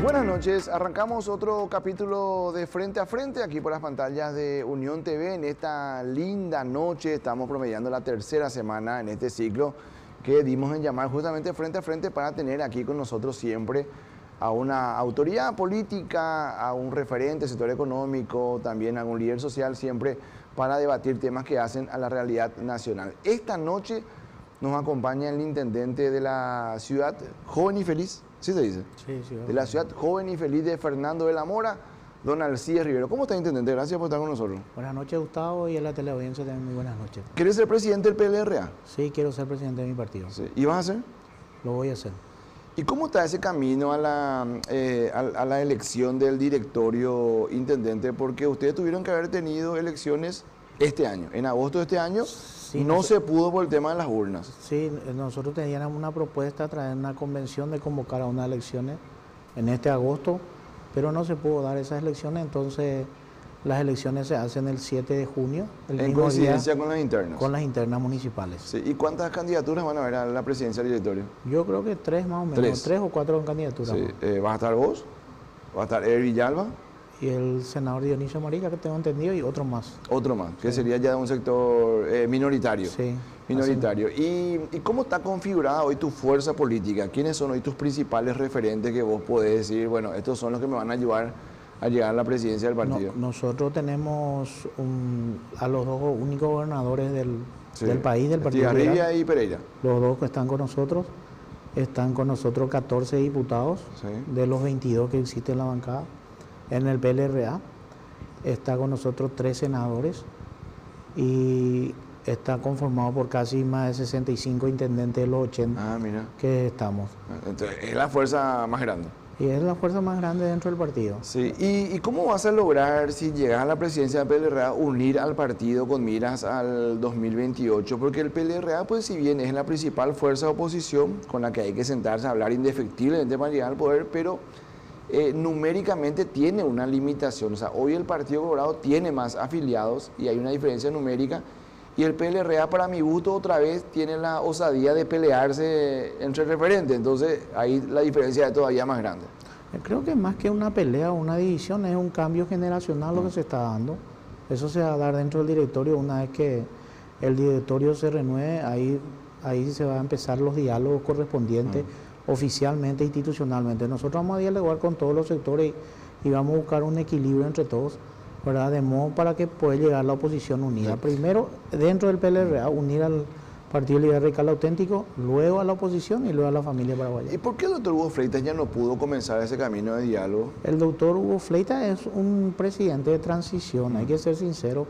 Buenas noches, arrancamos otro capítulo de Frente a Frente aquí por las pantallas de Unión TV. En esta linda noche estamos promediando la tercera semana en este ciclo que dimos en llamar justamente Frente a Frente para tener aquí con nosotros siempre a una autoridad política, a un referente del sector económico, también a un líder social, siempre para debatir temas que hacen a la realidad nacional. Esta noche nos acompaña el intendente de la ciudad joven y feliz, ¿sí se dice? Sí, sí. De la ciudad joven y feliz de Fernando de la Mora, don Alcides Rivero. ¿Cómo está, intendente? Gracias por estar con nosotros. Buenas noches, Gustavo, y a la teleaudiencia también muy buenas noches. ¿Quieres ser presidente del PLRA? Sí, quiero ser presidente de mi partido. Sí. ¿Y vas a ser? Lo voy a hacer. ¿Y cómo está ese camino a la elección del directorio, intendente? Porque ustedes tuvieron que haber tenido elecciones este año, en agosto de este año. Sí, no se pudo por el tema de las urnas. Sí, nosotros teníamos una propuesta, traer una convención de convocar a unas elecciones en este agosto, pero no se pudo dar esas elecciones, entonces las elecciones se hacen el 7 de junio. En coincidencia con las internas. Con las internas municipales. Sí. ¿Y cuántas candidaturas van a haber a la presidencia del directorio? Yo creo que 3 más o menos, 3 o 4 candidaturas. Sí. ¿Vas a estar vos? ¿Va a estar Eder Villalba? Y el senador Dionisio Marica, que tengo entendido, y otro más. Otro más, que sería ya de un sector minoritario. Sí. Minoritario. ¿Y cómo está configurada hoy tu fuerza política? ¿Quiénes son hoy tus principales referentes que vos podés decir, bueno, estos son los que me van a ayudar a llegar a la presidencia del partido? Nosotros tenemos a los dos únicos gobernadores del país, del partido. Estigarribia y Pereira. Los dos que están con nosotros. Están con nosotros 14 diputados, de los 22 que existen en la bancada. En el PLRA está con nosotros 3 senadores y está conformado por casi más de 65 intendentes de los 80 que estamos. Entonces, es la fuerza más grande. Y es la fuerza más grande dentro del partido. Sí. ¿Y cómo vas a lograr, si llegas a la presidencia del PLRA, unir al partido con miras al 2028? Porque el PLRA, pues si bien es la principal fuerza de oposición con la que hay que sentarse a hablar indefectiblemente para llegar al poder, pero numéricamente tiene una limitación. O sea, hoy el Partido Colorado tiene más afiliados y hay una diferencia numérica, y el PLRA, para mi gusto, otra vez tiene la osadía de pelearse entre referentes. Entonces ahí la diferencia es todavía más grande. Creo que más que una pelea o una división es un cambio generacional lo que se está dando. Eso se va a dar dentro del directorio. Una vez que el directorio se renueve, ahí se van a empezar los diálogos correspondientes oficialmente, institucionalmente. Nosotros vamos a dialogar con todos los sectores y vamos a buscar un equilibrio entre todos, ¿verdad? De modo para que pueda llegar la oposición unida. Primero, dentro del PLRA, unir al Partido Liberal Radical Auténtico, luego a la oposición y luego a la familia paraguaya. ¿Y por qué el doctor Hugo Fleitas ya no pudo comenzar ese camino de diálogo? El doctor Hugo Fleitas es un presidente de transición, hay que ser sincero,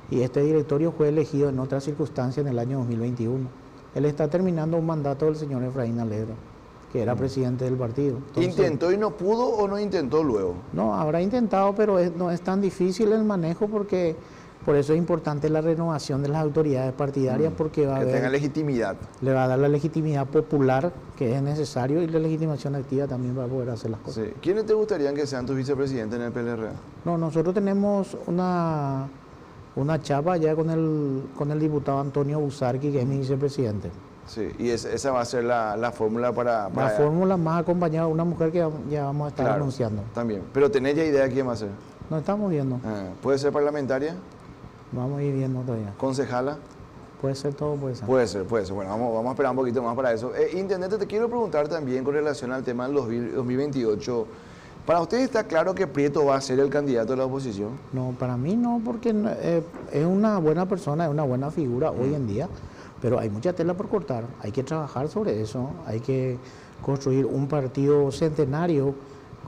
y este directorio fue elegido en otras circunstancias en el año 2021. Él está terminando un mandato del señor Efraín Alegro, que era presidente del partido. Entonces, ¿intentó y no pudo o no intentó luego? No, habrá intentado, pero no es tan difícil el manejo, porque por eso es importante la renovación de las autoridades partidarias, porque va a tenga legitimidad. Le va a dar la legitimidad popular que es necesario, y la legitimación activa también va a poder hacer las cosas. Sí. ¿Quiénes te gustarían que sean tus vicepresidentes en el PLRA? No, nosotros tenemos una chapa ya con el diputado Antonio Busarqui, que es mi vicepresidente. Sí, y esa va a ser la fórmula para... La fórmula más acompañada de una mujer que ya vamos a estar anunciando. También, pero ¿tenés ya idea de quién va a ser? No estamos viendo. ¿Puede ser parlamentaria? Vamos a ir viendo todavía. ¿Concejala? Puede ser todo, puede ser. Puede ser. Bueno, vamos a esperar un poquito más para eso. Intendente, te quiero preguntar también con relación al tema del 2028. ¿Para usted está claro que Prieto va a ser el candidato de la oposición? No, para mí no, porque es una buena persona, es una buena figura hoy en día, pero hay mucha tela por cortar. Hay que trabajar sobre eso, hay que construir un partido centenario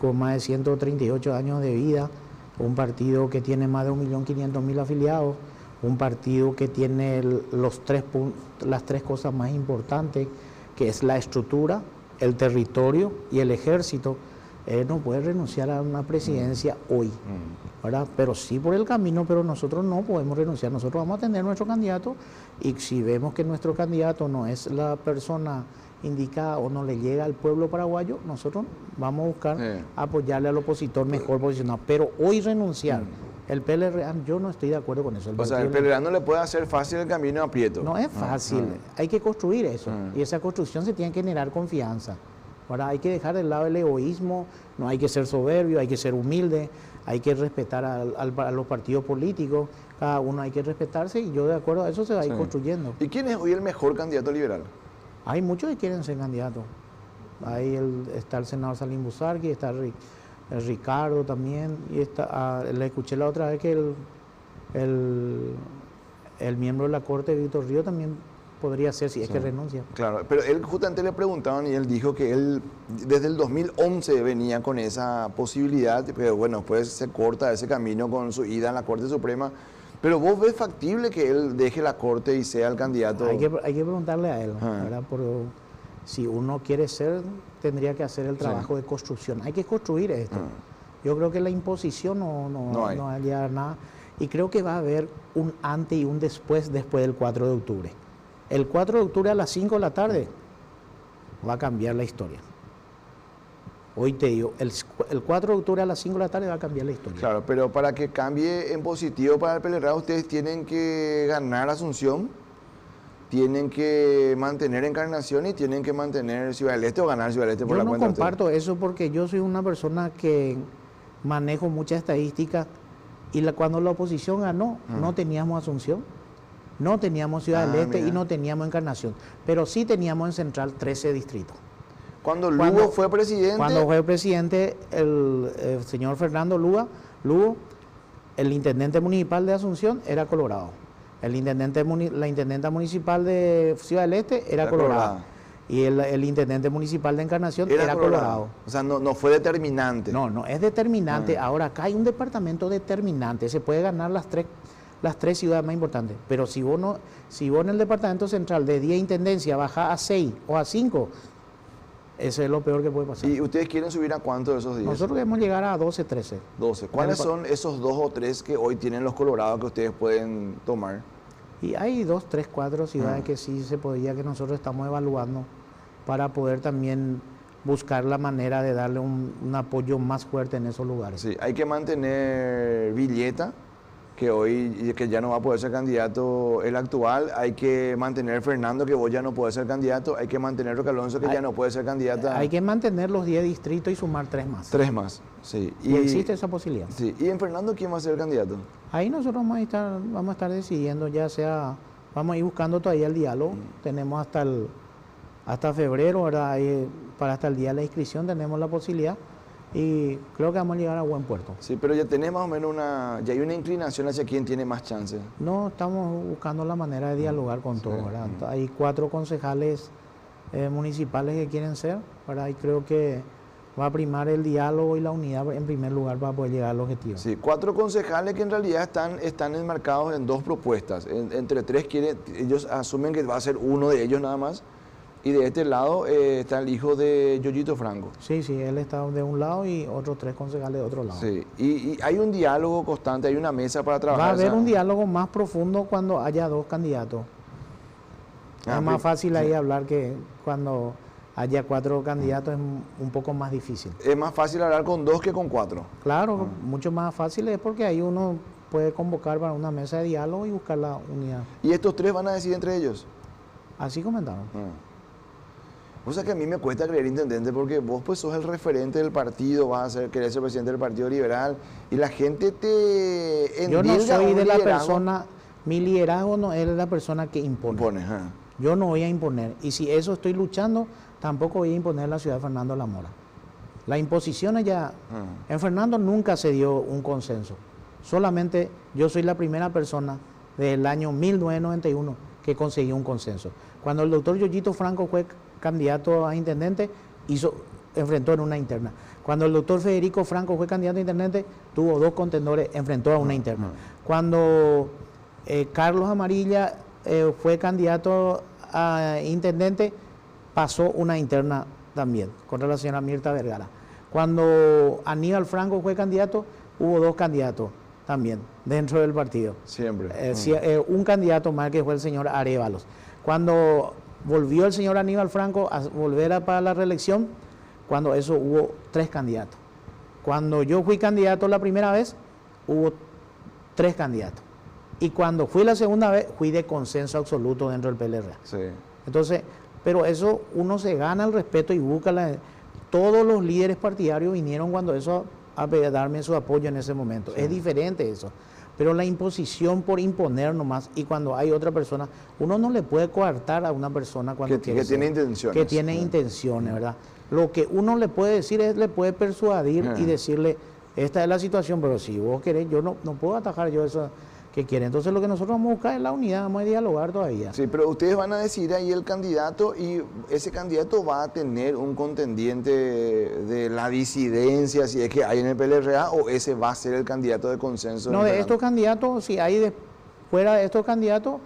con más de 138 años de vida, un partido que tiene más de 1.500.000 afiliados, un partido que tiene las 3 cosas más importantes, que es la estructura, el territorio y el ejército. No puede renunciar a una presidencia hoy, ¿verdad? Pero sí por el camino, pero nosotros no podemos renunciar. Nosotros vamos a tener nuestro candidato, y si vemos que nuestro candidato no es la persona indicada o no le llega al pueblo paraguayo, nosotros vamos a buscar apoyarle al opositor mejor posicionado. Pero hoy renunciar, el PLRA, yo no estoy de acuerdo con eso. O sea, el PLRA no le puede hacer fácil el camino a Prieto. No es fácil, hay que construir eso, y esa construcción se tiene que generar confianza. Ahora hay que dejar de lado el egoísmo, no hay que ser soberbio, hay que ser humilde, hay que respetar a los partidos políticos, cada uno hay que respetarse y yo de acuerdo a eso se va a ir construyendo. ¿Y quién es hoy el mejor candidato liberal? Hay muchos que quieren ser candidatos. Está el senador Salim Busarqui, está el Ricardo también, y le escuché la otra vez que el miembro de la Corte, Víctor Río, también podría ser si es que renuncia. Claro, pero él justamente le preguntaban y él dijo que él desde el 2011 venía con esa posibilidad, pero bueno, pues se corta ese camino con su ida a la Corte Suprema. Pero vos ves factible que él deje la Corte y sea el candidato. Hay que preguntarle a él, ¿verdad? Si uno quiere ser, tendría que hacer el trabajo de construcción. Hay que construir esto. Yo creo que la imposición no va a llegar a nada. Y creo que va a haber un antes y un después del 4 de octubre. El 4 de octubre a las 5 de la tarde va a cambiar la historia. Hoy te digo, el 4 de octubre a las 5 de la tarde va a cambiar la historia. Claro, pero para que cambie en positivo para el PLRA, ustedes tienen que ganar Asunción, tienen que mantener Encarnación y tienen que mantener Ciudad del Este o ganar Ciudad del Este por la cuenta. Yo no comparto eso porque yo soy una persona que manejo mucha estadística y cuando la oposición ganó, no teníamos Asunción, no teníamos Ciudad del Este y no teníamos Encarnación, pero sí teníamos en Central 13 distritos. Cuando Lugo fue presidente... Cuando fue presidente el señor Fernando Lugo, el intendente municipal de Asunción era colorado. La intendenta municipal de Ciudad del Este era colorada. Y el intendente municipal de Encarnación era colorado. O sea, no fue determinante. No es determinante. Ahora, acá hay un departamento determinante. Se puede ganar las tres ciudades más importantes. Pero si vos en el departamento central de 10 intendencias bajás a 6 o a 5... Eso es lo peor que puede pasar. ¿Y ustedes quieren subir a cuánto de esos 10? Nosotros queremos llegar a 12, 13. 12. ¿Cuáles son esos 2 o 3 que hoy tienen los colorados que ustedes pueden tomar? Y hay 2, 3, 4 ciudades que sí se podría, que nosotros estamos evaluando para poder también buscar la manera de darle un apoyo más fuerte en esos lugares. Sí, hay que mantener Villeta, que ya no va a poder ser candidato el actual, hay que mantener Fernando, que vos ya no puede ser candidato, hay que mantener Roque Alonso, que ya no puede ser candidata. Hay que mantener los 10 distritos y sumar 3 más. 3 más, sí. Y existe esa posibilidad. Sí. ¿Y en Fernando quién va a ser el candidato? Ahí nosotros vamos a estar decidiendo, ya sea, vamos a ir buscando todavía el diálogo, tenemos hasta febrero, ¿verdad? Para hasta el día de la inscripción tenemos la posibilidad. Y creo que vamos a llegar a buen puerto. Sí, pero ya tenemos más o menos ya hay una inclinación hacia quién tiene más chances. No, estamos buscando la manera de dialogar con todos, ¿verdad? Hay 4 concejales municipales que quieren ser, ¿verdad? Y creo que va a primar el diálogo y la unidad en primer lugar para poder llegar al objetivo. Sí, 4 concejales que en realidad están enmarcados en 2 propuestas. Entre 3 ellos asumen que va a ser uno de ellos nada más. Y de este lado está el hijo de Yoyito Franco. Sí, él está de un lado y otros 3 concejales de otro lado. Sí, y hay un diálogo constante, hay una mesa para trabajar. Va a haber un diálogo más profundo cuando haya 2 candidatos. Es más fácil ahí hablar que cuando haya 4 candidatos, es un poco más difícil. Es más fácil hablar con 2 que con 4. Claro, mucho más fácil es porque ahí uno puede convocar para una mesa de diálogo y buscar la unidad. ¿Y estos 3 van a decidir entre ellos? Así comentaron. O sea que a mí me cuesta creer, intendente, porque vos pues sos el referente del partido, querés ser presidente del Partido Liberal, y la gente te endilga. Yo no soy de la persona, mi liderazgo no es la persona que impone. Yo no voy a imponer, y si eso estoy luchando, tampoco voy a imponer la ciudad de Fernando La Mora. La imposición ya, en Fernando nunca se dio un consenso, solamente yo soy la primera persona del año 1991 que consiguió un consenso. Cuando el doctor Yoyito Franco fue candidato a intendente, enfrentó en una interna. Cuando el doctor Federico Franco fue candidato a intendente, tuvo 2 contendores, enfrentó a una interna. Cuando Carlos Amarilla fue candidato a intendente, pasó una interna también, contra la señora Mirta Vergara. Cuando Aníbal Franco fue candidato, hubo 2 candidatos también dentro del partido. Siempre. Un candidato más que fue el señor Arévalos. Cuando volvió el señor Aníbal Franco a volver para la reelección, cuando eso hubo 3 candidatos. Cuando yo fui candidato la primera vez, hubo 3 candidatos. Y cuando fui la segunda vez, fui de consenso absoluto dentro del PLRA. Sí. Entonces, pero eso uno se gana el respeto y busca todos los líderes partidarios vinieron cuando eso a darme su apoyo en ese momento. Sí. Es diferente eso. Pero la imposición por imponer nomás, y cuando hay otra persona, uno no le puede coartar a una persona cuando que tiene intenciones. Que tiene intenciones, ¿verdad? Lo que uno le puede decir es, le puede persuadir y decirle, esta es la situación, pero si vos querés, yo no puedo atajar yo eso que quiere. Entonces lo que nosotros vamos a buscar es la unidad, vamos a dialogar todavía. Sí, pero ustedes van a decidir ahí el candidato y ese candidato va a tener un contendiente de la disidencia, si es que hay en el PLRA, o ese va a ser el candidato de consenso. No, de estos candidatos, si hay fuera de estos candidatos,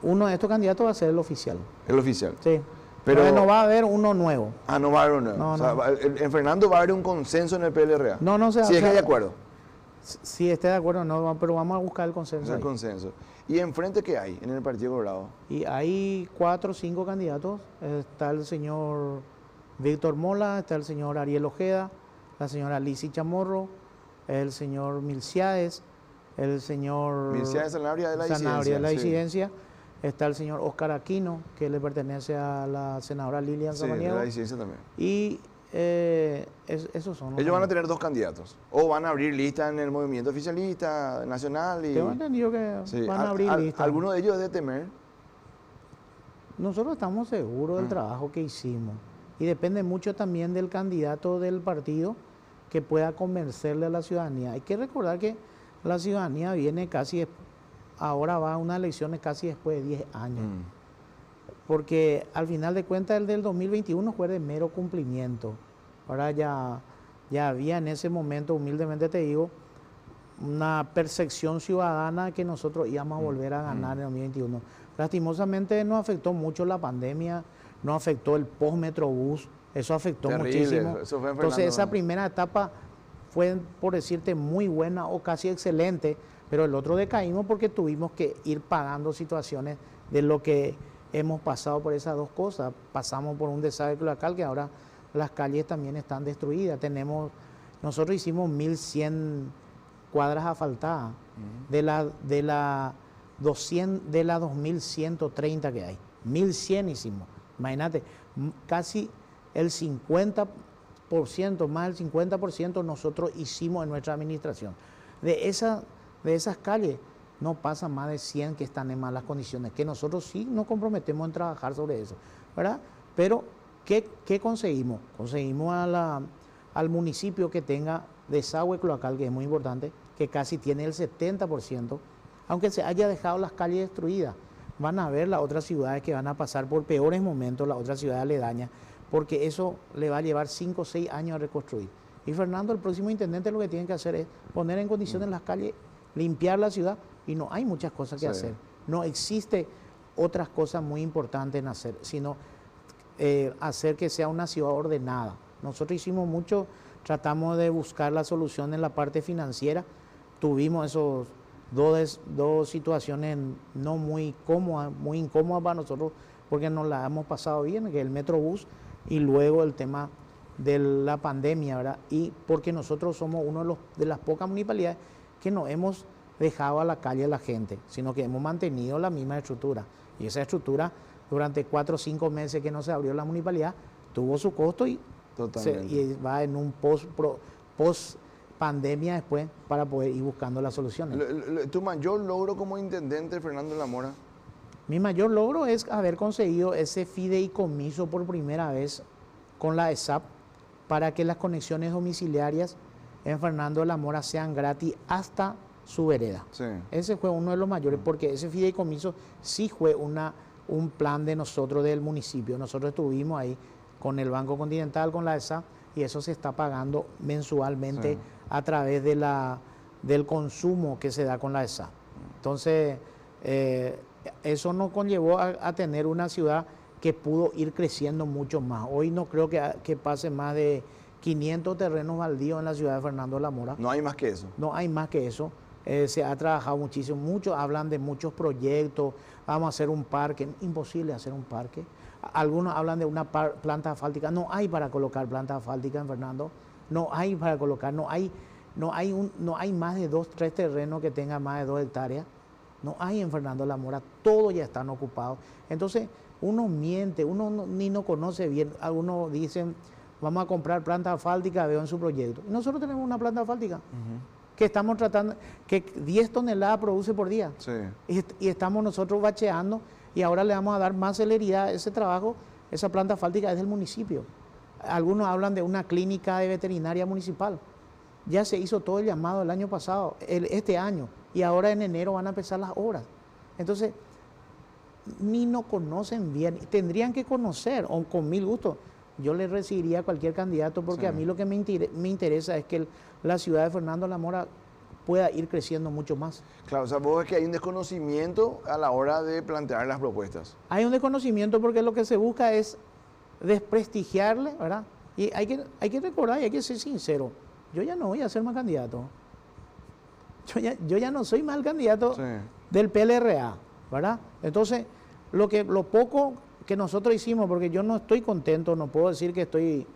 uno de estos candidatos va a ser el oficial. El oficial. Sí. Pero no va a haber uno nuevo. Ah, no va a haber uno nuevo. No, o sea, en Fernando va a haber un consenso en el PLRA. No se si es que hay de acuerdo. Si esté de acuerdo, no, pero vamos a buscar el consenso. El consenso. ¿Y enfrente qué hay en el Partido Colorado? Y hay 4 o 5 candidatos. Está el señor Víctor Mola, está el señor Ariel Ojeda, la señora Lisi Chamorro, el señor Milciades, el señor... Milciades Sanabria de la Sanabria de la disidencia. Sí. Está el señor Oscar Aquino, que le pertenece a la senadora Lilian Samaniego. Sí, de la disidencia también. Y esos son. Ellos van a tener 2 candidatos. O van a abrir lista en el movimiento oficialista nacional. Y... Tengo entendido que van a abrir lista. ¿Alguno de ellos es de temer? Nosotros estamos seguros del trabajo que hicimos. Y depende mucho también del candidato del partido que pueda convencerle a la ciudadanía. Hay que recordar que la ciudadanía viene casi... Ahora va a unas elecciones casi después de 10 años. Porque al final de cuentas el del 2021 fue de mero cumplimiento. Ahora ya había en ese momento, humildemente te digo, una percepción ciudadana que nosotros íbamos a volver a ganar en el 2021. Lastimosamente nos afectó mucho la pandemia, nos afectó el post-Metrobús, eso afectó muchísimo. Eso fue Entonces esa primera etapa fue, por decirte, muy buena o casi excelente, pero el otro decaímos porque tuvimos que ir pagando situaciones de lo que hemos pasado por esas 2 cosas. Pasamos por un desastre cloacal que ahora las calles también están destruidas. Nosotros hicimos 1.100 cuadras asfaltadas de la 2.130 que hay. 1.100 hicimos. Imagínate, casi el 50%, más del 50% nosotros hicimos en nuestra administración. De esas calles no pasan más de 100 que están en malas condiciones, que nosotros sí nos comprometemos en trabajar sobre eso, ¿verdad? Pero, ¿qué conseguimos? Conseguimos al municipio que tenga desagüe cloacal, que es muy importante, que casi tiene el 70%, aunque se haya dejado las calles destruidas. Van a ver las otras ciudades que van a pasar por peores momentos, las otras ciudades aledañas, porque eso le va a llevar 5 o 6 años a reconstruir. Y Fernando, el próximo intendente, lo que tiene que hacer es poner en condiciones las calles, limpiar la ciudad, y no hay muchas cosas que hacer. No existe otras cosas muy importantes en hacer, sino hacer que sea una ciudad ordenada. Nosotros hicimos mucho, tratamos de buscar la solución en la parte financiera. Tuvimos esos dos situaciones no muy cómodas, muy incómodas para nosotros, porque nos la hemos pasado bien, que es el Metrobús, y luego el tema de la pandemia, ¿verdad? Y porque nosotros somos uno de las pocas municipalidades que no hemos dejado a la calle a la gente, sino que hemos mantenido la misma estructura. Y esa estructura, durante 4 o 5 meses que no se abrió la municipalidad, tuvo su costo y va en un post pandemia después para poder ir buscando las soluciones. ¿Tu mayor logro como intendente, Fernando Lamora? Mi mayor logro es haber conseguido ese fideicomiso por primera vez con la ESAP para que las conexiones domiciliarias en Fernando de la Mora sean gratis hasta su vereda. Sí. Ese fue uno de los mayores, porque ese fideicomiso sí fue un plan de nosotros del municipio. Nosotros estuvimos ahí con el Banco Continental, con la ESA, y eso se está pagando mensualmente a través del consumo que se da con la ESA. Entonces, eso nos conllevó a tener una ciudad que pudo ir creciendo mucho más. Hoy no creo que pase más de 500 terrenos baldíos en la ciudad de Fernando de la Mora. No hay más que eso. No hay más que eso. Se ha trabajado muchísimo. Muchos hablan de muchos proyectos. Vamos a hacer un parque. Imposible hacer un parque. Algunos hablan de una planta asfáltica. No hay para colocar planta asfáltica en Fernando. No hay para colocar. No hay más de 2 o 3 terrenos que tengan más de 2 hectáreas. No hay en Fernando de la Mora. Todos ya están ocupados. Entonces, uno miente. Uno ni no conoce bien. Algunos dicen vamos a comprar planta asfáltica, veo en su proyecto. Y nosotros tenemos una planta asfáltica que estamos tratando, que 10 toneladas produce por día. Sí. Y estamos nosotros bacheando y ahora le vamos a dar más celeridad a ese trabajo. Esa planta asfáltica es del municipio. Algunos hablan de una clínica de veterinaria municipal. Ya se hizo todo el llamado el año pasado, este año, y ahora en enero van a empezar las obras. Entonces, ni nos conocen bien, tendrían que conocer, o con mil gustos. Yo le recibiría a cualquier candidato porque a mí lo que me interesa es que la ciudad de Fernando La Mora pueda ir creciendo mucho más. Claro, o sea, vos ves que hay un desconocimiento a la hora de plantear las propuestas. Hay un desconocimiento porque lo que se busca es desprestigiarle, ¿verdad? Y hay que recordar y hay que ser sincero. Yo ya no voy a ser más candidato. Yo ya no soy más el candidato del PLRA, ¿verdad? Entonces, lo poco que nosotros hicimos, porque yo no estoy contento, no puedo decir que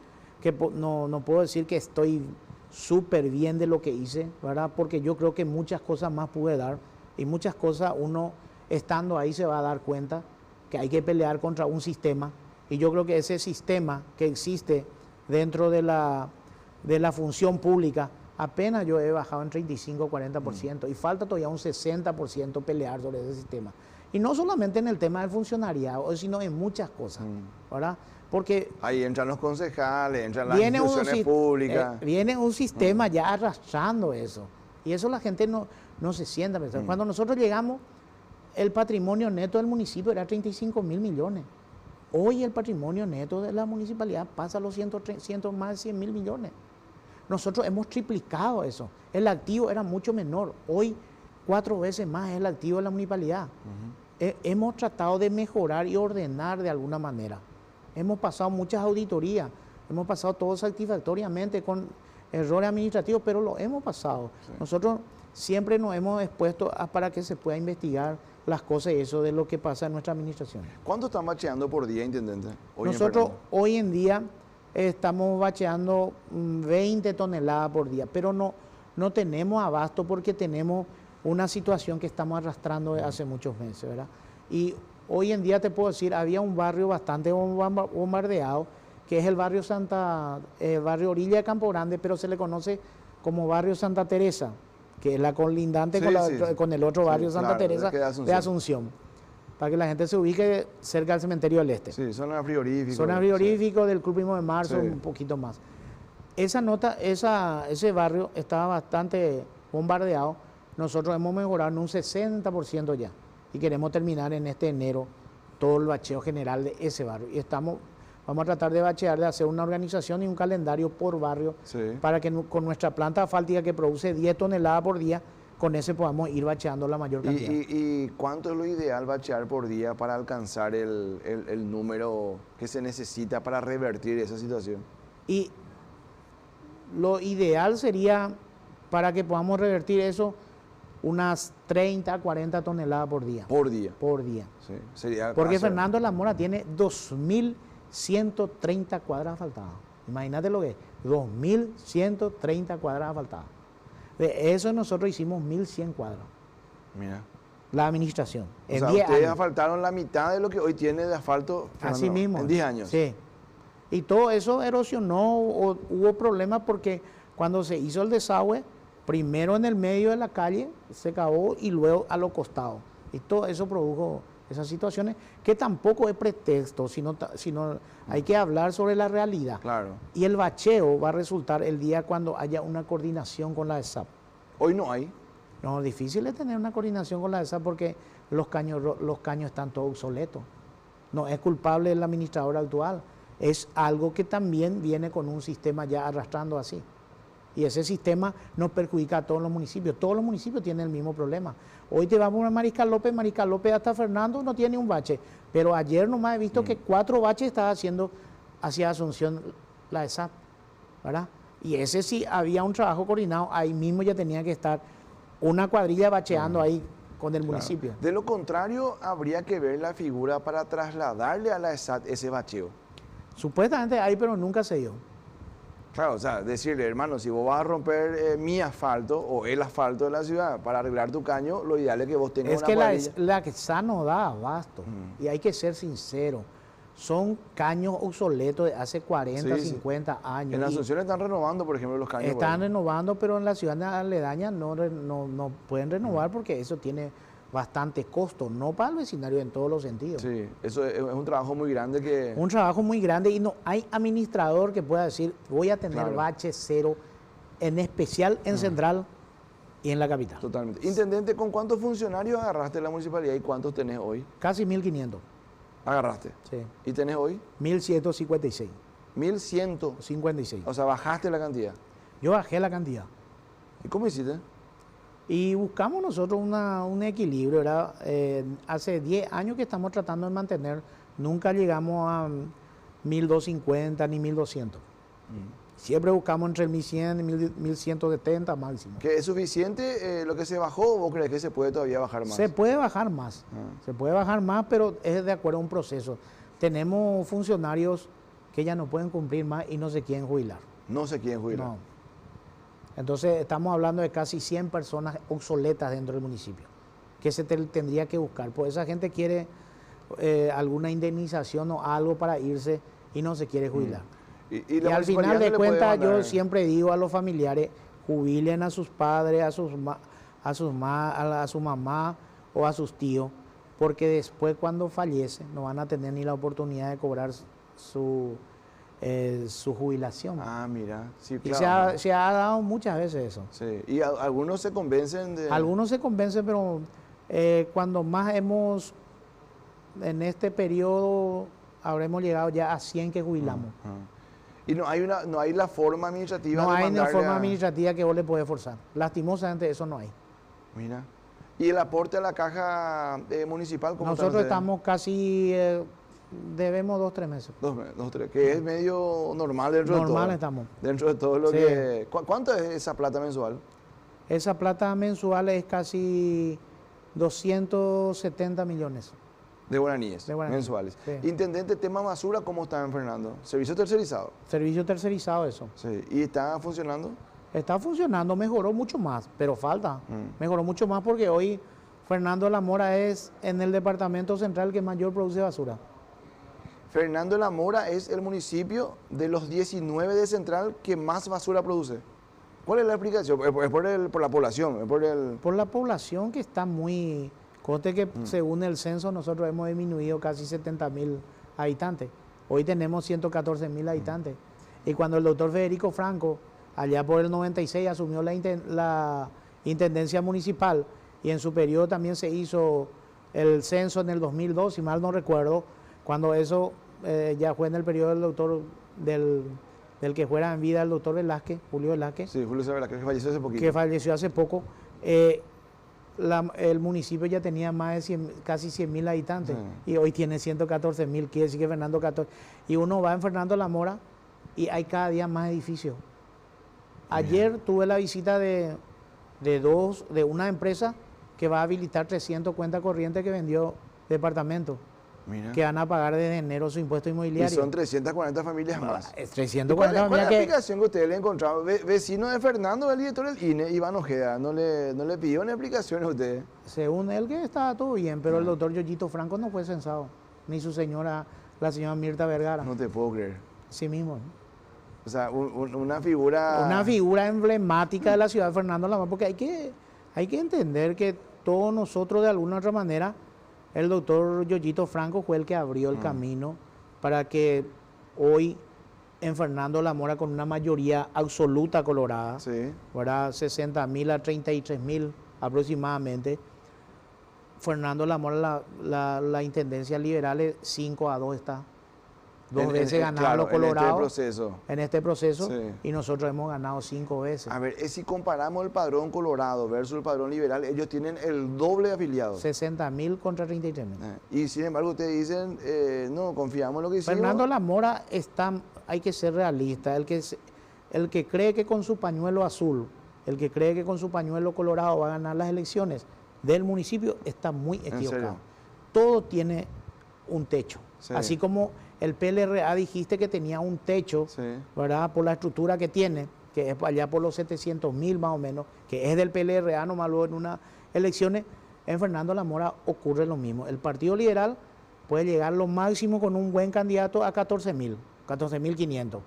no puedo decir que estoy súper bien de lo que hice, ¿verdad? Porque yo creo que muchas cosas más pude dar y muchas cosas uno estando ahí se va a dar cuenta que hay que pelear contra un sistema y yo creo que ese sistema que existe dentro de la función pública, apenas yo he bajado en 35-40% y falta todavía un 60% pelear sobre ese sistema. Y no solamente en el tema del funcionariado, sino en muchas cosas, ¿verdad? Porque ahí entran los concejales, entran las instituciones públicas. Viene un sistema ya arrastrando eso. Y eso la gente no se sienta. Cuando nosotros llegamos, el patrimonio neto del municipio era 35 mil millones. Hoy el patrimonio neto de la municipalidad pasa a los más de 100 mil millones. Nosotros hemos triplicado eso. El activo era mucho menor. Hoy 4 veces más es el activo de la municipalidad. Hemos tratado de mejorar y ordenar de alguna manera. Hemos pasado muchas auditorías, hemos pasado todo satisfactoriamente con errores administrativos, pero lo hemos pasado. Sí. Nosotros siempre nos hemos expuesto para que se pueda investigar las cosas y eso de lo que pasa en nuestra administración. ¿Cuánto están bacheando por día, intendente? Nosotros hoy en día estamos bacheando 20 toneladas por día, pero no tenemos abasto porque tenemos una situación que estamos arrastrando hace muchos meses, ¿verdad? Y hoy en día te puedo decir, había un barrio bastante bombardeado, que es el barrio barrio Orilla de Campo Grande, pero se le conoce como barrio Santa Teresa, que es la colindante con el otro barrio Santa Teresa de Asunción, para que la gente se ubique cerca del Cementerio del Este. Sí, zona frigorífica. Zona frigorífica del Club 1 de Marzo, un poquito más. Ese barrio estaba bastante bombardeado. Nosotros hemos mejorado en un 60% ya y queremos terminar en este enero todo el bacheo general de ese barrio. Y vamos a tratar de bachear, de hacer una organización y un calendario por barrio para que con nuestra planta asfáltica que produce 10 toneladas por día, con ese podamos ir bacheando la mayor cantidad. ¿Y cuánto es lo ideal bachear por día para alcanzar el número que se necesita para revertir esa situación? Y lo ideal sería, para que podamos revertir eso, unas 30, 40 toneladas por día. ¿Por día? Por día. Sí, sería porque Fernando La Mora tiene 2.130 cuadras asfaltadas. Imagínate lo que es, 2.130 cuadras asfaltadas. De eso nosotros hicimos 1.100 cuadras. Mira. La administración. O sea, ustedes asfaltaron la mitad de lo que hoy tiene de asfalto, Fernando, así mismo. En 10 años. Sí. Y todo eso erosionó, hubo problemas porque cuando se hizo el desagüe, primero en el medio de la calle se cavó y luego a los costados. Y todo eso produjo esas situaciones que tampoco es pretexto, sino hay que hablar sobre la realidad. Claro. Y el bacheo va a resultar el día cuando haya una coordinación con la ESAP. Hoy no hay. No, difícil es tener una coordinación con la ESAP porque los caños están todos obsoletos. No es culpable el administrador actual. Es algo que también viene con un sistema ya arrastrando así. Y ese sistema nos perjudica a todos los municipios. Todos los municipios tienen el mismo problema. Hoy te vamos a Mariscal López hasta Fernando no tiene un bache. Pero ayer nomás he visto que 4 baches estaba haciendo hacia Asunción la ESAP, ¿verdad? Y ese sí había un trabajo coordinado, ahí mismo ya tenía que estar una cuadrilla bacheando ahí con el municipio. De lo contrario, habría que ver la figura para trasladarle a la ESAT ese bacheo. Supuestamente hay, pero nunca se dio. Claro, o sea, decirle, hermano, si vos vas a romper mi asfalto o el asfalto de la ciudad para arreglar tu caño, lo ideal es que vos tengas una cuadrilla. Es que la ESAT no da abasto, y hay que ser sincero. son caños obsoletos de hace 40, Sí, sí. 50 años. En y Asunción están renovando, por ejemplo, los caños. por están ahí. renovando, pero en la ciudad aledaña no pueden renovar porque eso tiene bastante costo, no para el vecindario en todos los sentidos. Sí, eso es un trabajo muy grande que... Un trabajo muy grande y no hay administrador que pueda decir, voy a tener Claro. bache cero, en especial en Central y en la capital. Totalmente. Intendente, ¿con cuántos funcionarios agarraste la municipalidad y cuántos tenés hoy? Casi 1.500, Agarraste. sí. ¿Y tenés hoy? 1.156, 1100. 56. O sea, bajaste la cantidad. Yo bajé la cantidad. ¿Y cómo hiciste? Y buscamos nosotros un equilibrio, ¿verdad? Hace 10 años que estamos tratando de mantener, nunca llegamos a 1.250 ni 1.200. Siempre buscamos entre 1.100 y 1.170 máximo. ¿Que es suficiente lo que se bajó o vos crees que se puede todavía bajar más? Se puede bajar más, se puede bajar más, pero es de acuerdo a un proceso. Tenemos funcionarios que ya no pueden cumplir más y no se quieren jubilar. No sé quién jubilar. No. Entonces estamos hablando de casi 100 personas obsoletas dentro del municipio, que se tendría que buscar. Pues esa gente quiere alguna indemnización o algo para irse y no se quiere jubilar. Y Y la al municipalidad final no de le puede cuentas yo mandar- siempre digo a los familiares, jubilen a sus padres, a su mamá o a sus tíos, porque después cuando fallece no van a tener ni la oportunidad de cobrar su jubilación. Ah, mira. Sí, Y claro. se ha dado muchas veces eso. Sí. Y algunos se convencen de... Algunos se convencen, pero cuando más en este periodo, habremos llegado ya a 100 que jubilamos. Ah. Y no hay la forma administrativa No de hay una mandarle forma a- administrativa que vos le podés forzar. Lastimosamente eso no hay. Mira. ¿Y el aporte a la caja municipal? ¿Cómo están Nosotros ustedes? estamos casi, debemos 2-3 meses. Dos, tres, que es medio normal dentro de todo. Normal estamos. Dentro de todo lo Sí. que... ¿Cuánto es esa plata mensual? Esa plata mensual es casi 270 millones. De guaraníes, De guaraníes, mensuales. sí. Intendente, tema basura, ¿cómo está Fernando? ¿Servicio tercerizado? Servicio tercerizado eso. Sí. ¿Y está funcionando? Está funcionando, mejoró mucho más, pero falta. Mejoró mucho más porque hoy Fernando La Mora es en el departamento central que mayor produce basura. Fernando La Mora es el municipio de los 19 de Central que más basura produce. ¿Cuál es la explicación? Es por la población, es por el... Por la población que está muy... Conste que según el censo nosotros hemos disminuido casi 70.000 habitantes. Hoy tenemos 114.000 habitantes. Y cuando el doctor Federico Franco, allá por el 96, asumió la intendencia municipal y en su periodo también se hizo el censo en el 2002, si mal no recuerdo, cuando eso ya fue en el periodo del doctor, del que fuera en vida el doctor Velázquez, Julio Velázquez, Sí, Julio Severa, que falleció hace poquito. que falleció hace poco. El municipio ya tenía más de casi 100.000 habitantes y hoy tiene 114.000, quiere decir que Fernando 14. Y uno va en Fernando La Mora y hay cada día más edificios. Ayer tuve la visita de una empresa que va a habilitar 300 cuentas corrientes que vendió departamentos, Mira. que van a pagar desde enero su impuesto Y inmobiliario. son 340 familias más. Es ¿Y 340 ¿Cuál es la familias que... explicación que ustedes le encontraron? Vecino de Fernando, el director del INE, Iván Ojeda, no le pidió una explicación a ustedes. Según él que estaba todo bien, pero el doctor Yoyito Franco no fue censado, ni su señora, la señora Mirta Vergara, No te puedo creer. sí mismo. O sea, una figura... Una figura emblemática de la ciudad de Fernando Lamar, porque hay que entender que todos nosotros de alguna u otra manera, el doctor Yoyito Franco fue el que abrió el camino para que hoy en Fernando La Mora, con una mayoría absoluta colorada, Sí. ¿verdad? 60.000 a 33.000 aproximadamente, Fernando La Mora, la intendencia liberal es 5-2 está. Dos veces ganado claro, los Colorados en este proceso. sí. Y nosotros hemos ganado 5 veces. A ver, si comparamos el padrón colorado versus el padrón liberal, ellos tienen el doble de afiliados. 60.000 contra 33.000. Y sin embargo, ustedes dicen, no, confiamos en lo que hicimos. Fernando La Mora hay que ser realista. El que cree que con su pañuelo azul, el que cree que con su pañuelo colorado va a ganar las elecciones del municipio, está muy equivocado. serio? Todo tiene un techo. Sí. Así como el PLRA dijiste que tenía un techo, Sí. ¿verdad? Por la estructura que tiene, que es allá por los 700.000 más o menos, que es del PLRA, nomás luego en unas elecciones, en Fernando La Mora ocurre lo mismo. El Partido Liberal puede llegar lo máximo con un buen candidato a 14.000, 14.500.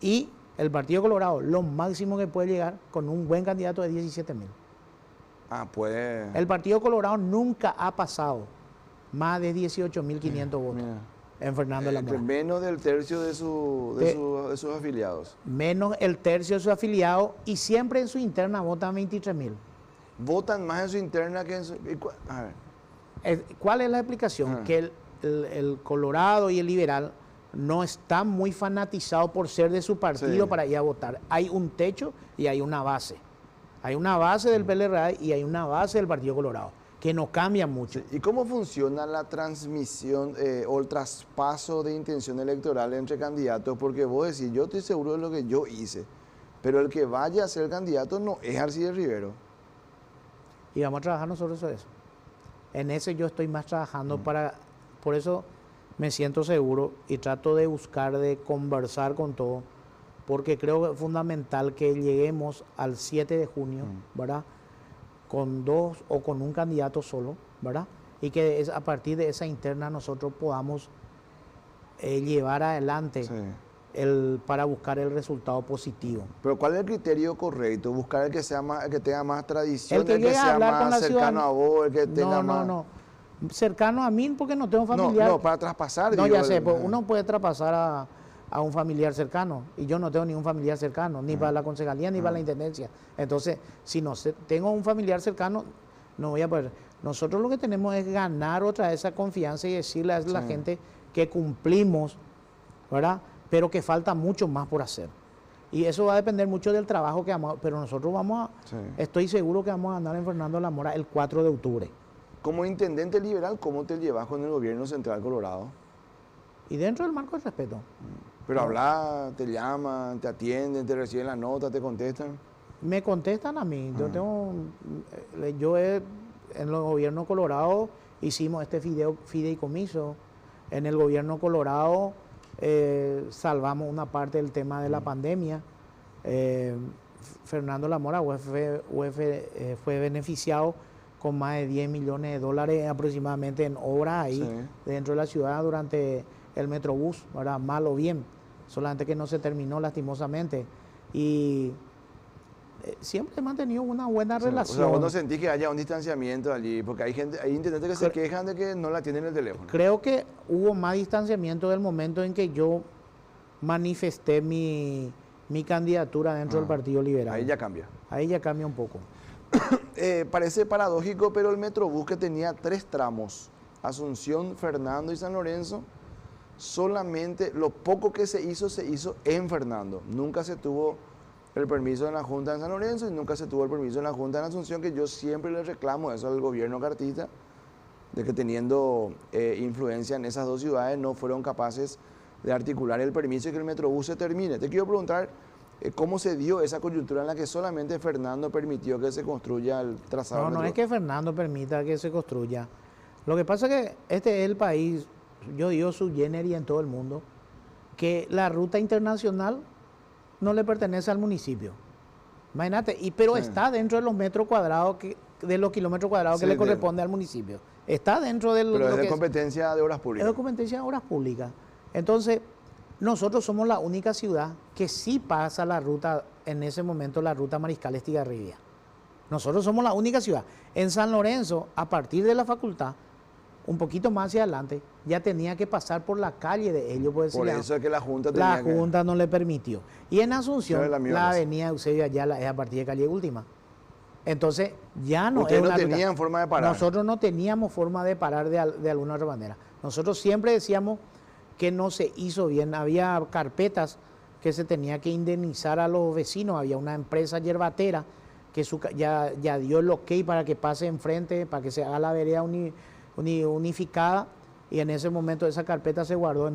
Y el Partido Colorado, lo máximo que puede llegar con un buen candidato es 17.000. Puede. El Partido Colorado nunca ha pasado más de 18.500 votos. Mira. En Fernando La Mora. Menos del tercio de sus afiliados. Menos el tercio de sus afiliados y siempre en su interna votan 23.000. Votan más en su interna que en su... A ver. ¿Cuál es la explicación? Que el Colorado y el liberal no están muy fanatizados por ser de su partido para ir a votar. Hay un techo y hay una base. Hay una base del PLRA y hay una base del Partido Colorado, que no cambia mucho. ¿Y cómo funciona la transmisión o el traspaso de intención electoral entre candidatos? Porque vos decís, yo estoy seguro de lo que yo hice, pero el que vaya a ser candidato no es Alcides Rivero. Y vamos a trabajar nosotros sobre eso. En ese yo estoy más trabajando por eso me siento seguro y trato de buscar, de conversar con todos, porque creo que es fundamental que lleguemos al 7 de junio, ¿verdad?, con dos o con un candidato solo, ¿verdad? Y que a partir de esa interna nosotros podamos llevar adelante para buscar el resultado positivo. Pero ¿cuál es el criterio correcto? ¿Buscar el que sea más, el que tenga más tradición, el que sea más cercano a vos, el que tenga más... No, cercano a mí porque no tengo familiar. No, para traspasar. No, ya sé, pues uno puede traspasar a un familiar cercano y yo no tengo ningún familiar cercano, ni para la concejalía ni para la intendencia. Entonces, si no tengo un familiar cercano, no voy a poder. Nosotros lo que tenemos es ganar otra vez esa confianza y decirle a la gente que cumplimos, ¿verdad?, pero que falta mucho más por hacer. Y eso va a depender mucho del trabajo que vamos a, pero nosotros vamos a, estoy seguro que vamos a andar en Fernando La Mora el 4 de octubre. Como intendente liberal, ¿cómo te llevas con el gobierno central Colorado? Y dentro del marco del respeto. Pero hablas, te llaman, te atienden, te reciben la nota, te contestan. Me contestan a mí. En el gobierno Colorado hicimos este fideicomiso. En el gobierno Colorado salvamos una parte del tema de la pandemia. Fernando La Mora fue beneficiado con más de 10 millones de dólares aproximadamente en obras ahí dentro de la ciudad durante el Metrobús, ¿verdad?, mal o bien, solamente que no se terminó lastimosamente. Y siempre he mantenido una buena relación. O sea, vos no sentís que haya un distanciamiento allí, porque hay intendentes que se quejan de que no la tienen en el teléfono. Creo que hubo más distanciamiento del momento en que yo manifesté mi candidatura dentro del Partido Liberal. Ahí ya cambia. Ahí ya cambia un poco. Parece paradójico, pero el Metrobús, que tenía 3 tramos, Asunción, Fernando y San Lorenzo, solamente lo poco que se hizo en Fernando. Nunca se tuvo el permiso en la Junta en San Lorenzo y nunca se tuvo el permiso en la Junta en Asunción, que yo siempre le reclamo eso al gobierno cartista, de que teniendo influencia en esas 2 ciudades no fueron capaces de articular el permiso y que el Metrobús se termine. Te quiero preguntar cómo se dio esa coyuntura en la que solamente Fernando permitió que se construya el trazado. No es que Fernando permita que se construya. Lo que pasa es que este es el país, yo digo sui generis en todo el mundo, que la ruta internacional no le pertenece al municipio. Imagínate, pero está dentro de los metros cuadrados, de los kilómetros cuadrados que le corresponde al municipio. Está dentro de pero es de competencia de obras públicas. Es de competencia de obras públicas. Entonces, nosotros somos la única ciudad que sí pasa la ruta, en ese momento la ruta Mariscal Estigarribia. Nosotros somos la única ciudad. En San Lorenzo, a partir de la facultad, un poquito más hacia adelante, ya tenía que pasar por la calle de ellos. Por eso es que la Junta no le permitió. Y en Asunción, la avenida Eusebio Ayala es a partir de calle Última. Entonces, ya no es una ruta. Tenían forma de parar. Nosotros no teníamos forma de parar de alguna otra manera. Nosotros siempre decíamos que no se hizo bien. Había carpetas que se tenía que indemnizar a los vecinos. Había una empresa yerbatera que ya dio el ok para que pase enfrente, para que se haga la vereda unificada, y en ese momento esa carpeta se guardó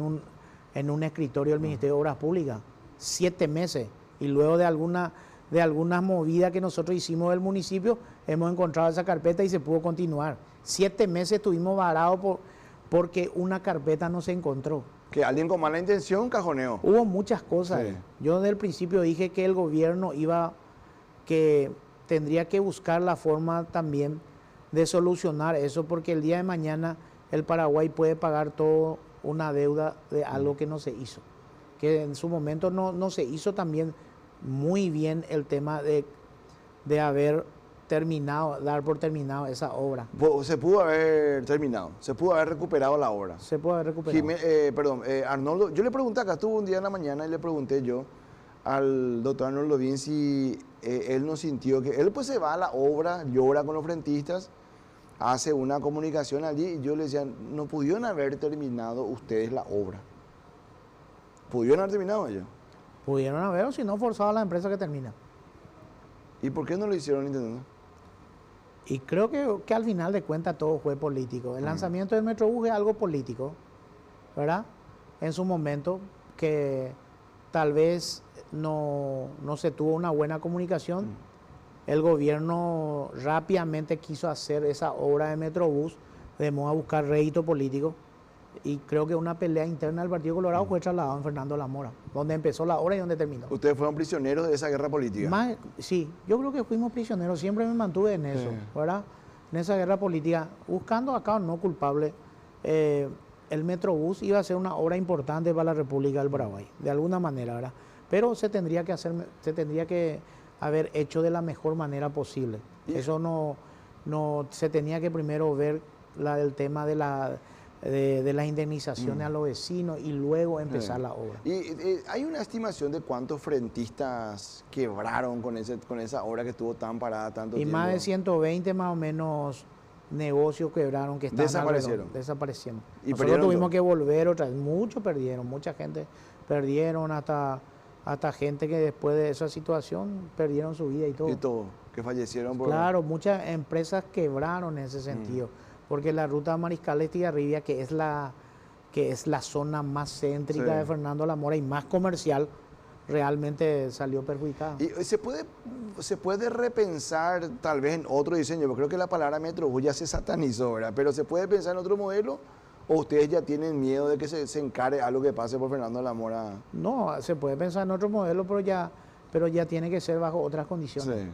en un escritorio del Ministerio de Obras Públicas 7 meses, y luego de algunas movidas que nosotros hicimos del municipio hemos encontrado esa carpeta y se pudo continuar. 7 meses estuvimos varados porque una carpeta no se encontró. Que alguien con mala intención cajoneó. Hubo muchas cosas. Yo desde el principio dije que el gobierno que tendría que buscar la forma también de solucionar eso, porque el día de mañana el Paraguay puede pagar todo una deuda de algo que no se hizo. Que en su momento no se hizo también muy bien el tema de haber terminado, dar por terminado esa obra. Se pudo haber terminado, se pudo haber recuperado la obra. Se pudo haber recuperado. Arnoldo, yo le pregunté acá, estuvo un día en la mañana y le pregunté yo al doctor Arnoldo bien si él no sintió que él pues se va a la obra, llora con los frentistas, hace una comunicación allí y yo le decía, no pudieron haber terminado ustedes la obra. ¿Pudieron haber terminado ellos? Pudieron haber, o si no, forzado a la empresa que termina. ¿Y por qué no lo hicieron intentando? Y creo que al final de cuentas todo fue político. El lanzamiento del Metrobús es algo político, ¿verdad? En su momento, que tal vez no se tuvo una buena comunicación. El gobierno rápidamente quiso hacer esa obra de Metrobús de modo a buscar rédito político. Y creo que una pelea interna del Partido Colorado fue trasladado en Fernando Lamora, donde empezó la obra y donde terminó. ¿Ustedes fueron prisioneros de esa guerra política? Sí, yo creo que fuimos prisioneros, siempre me mantuve en eso, ¿verdad? En esa guerra política, buscando acá no culpable. El Metrobús iba a ser una obra importante para la República del Paraguay, de alguna manera, ¿verdad? Pero se tendría que haber hecho de la mejor manera posible. Eso no se tenía que primero ver el tema de las indemnizaciones a los vecinos y luego empezar la obra. ¿Y hay una estimación de cuántos frentistas quebraron con esa obra que estuvo tan parada tanto tiempo? Y más de 120 más o menos negocios quebraron, que estaban desaparecieron. ¿Y nosotros tuvimos que volver otra vez? Muchos perdieron, mucha gente perdieron, hasta gente que después de esa situación perdieron su vida y todo. Y todo, que fallecieron por... Claro, muchas empresas quebraron en ese sentido. Porque la ruta Mariscal Estigarribia, que es la zona más céntrica de Fernando Lamora y más comercial, realmente salió perjudicada. ¿Y se puede repensar tal vez en otro diseño? Porque creo que la palabra Metrobús ya se satanizó, ¿verdad? Pero ¿se puede pensar en otro modelo? ¿O ustedes ya tienen miedo de que se encare algo que pase por Fernando Lamora? No, se puede pensar en otro modelo, pero ya tiene que ser bajo otras condiciones.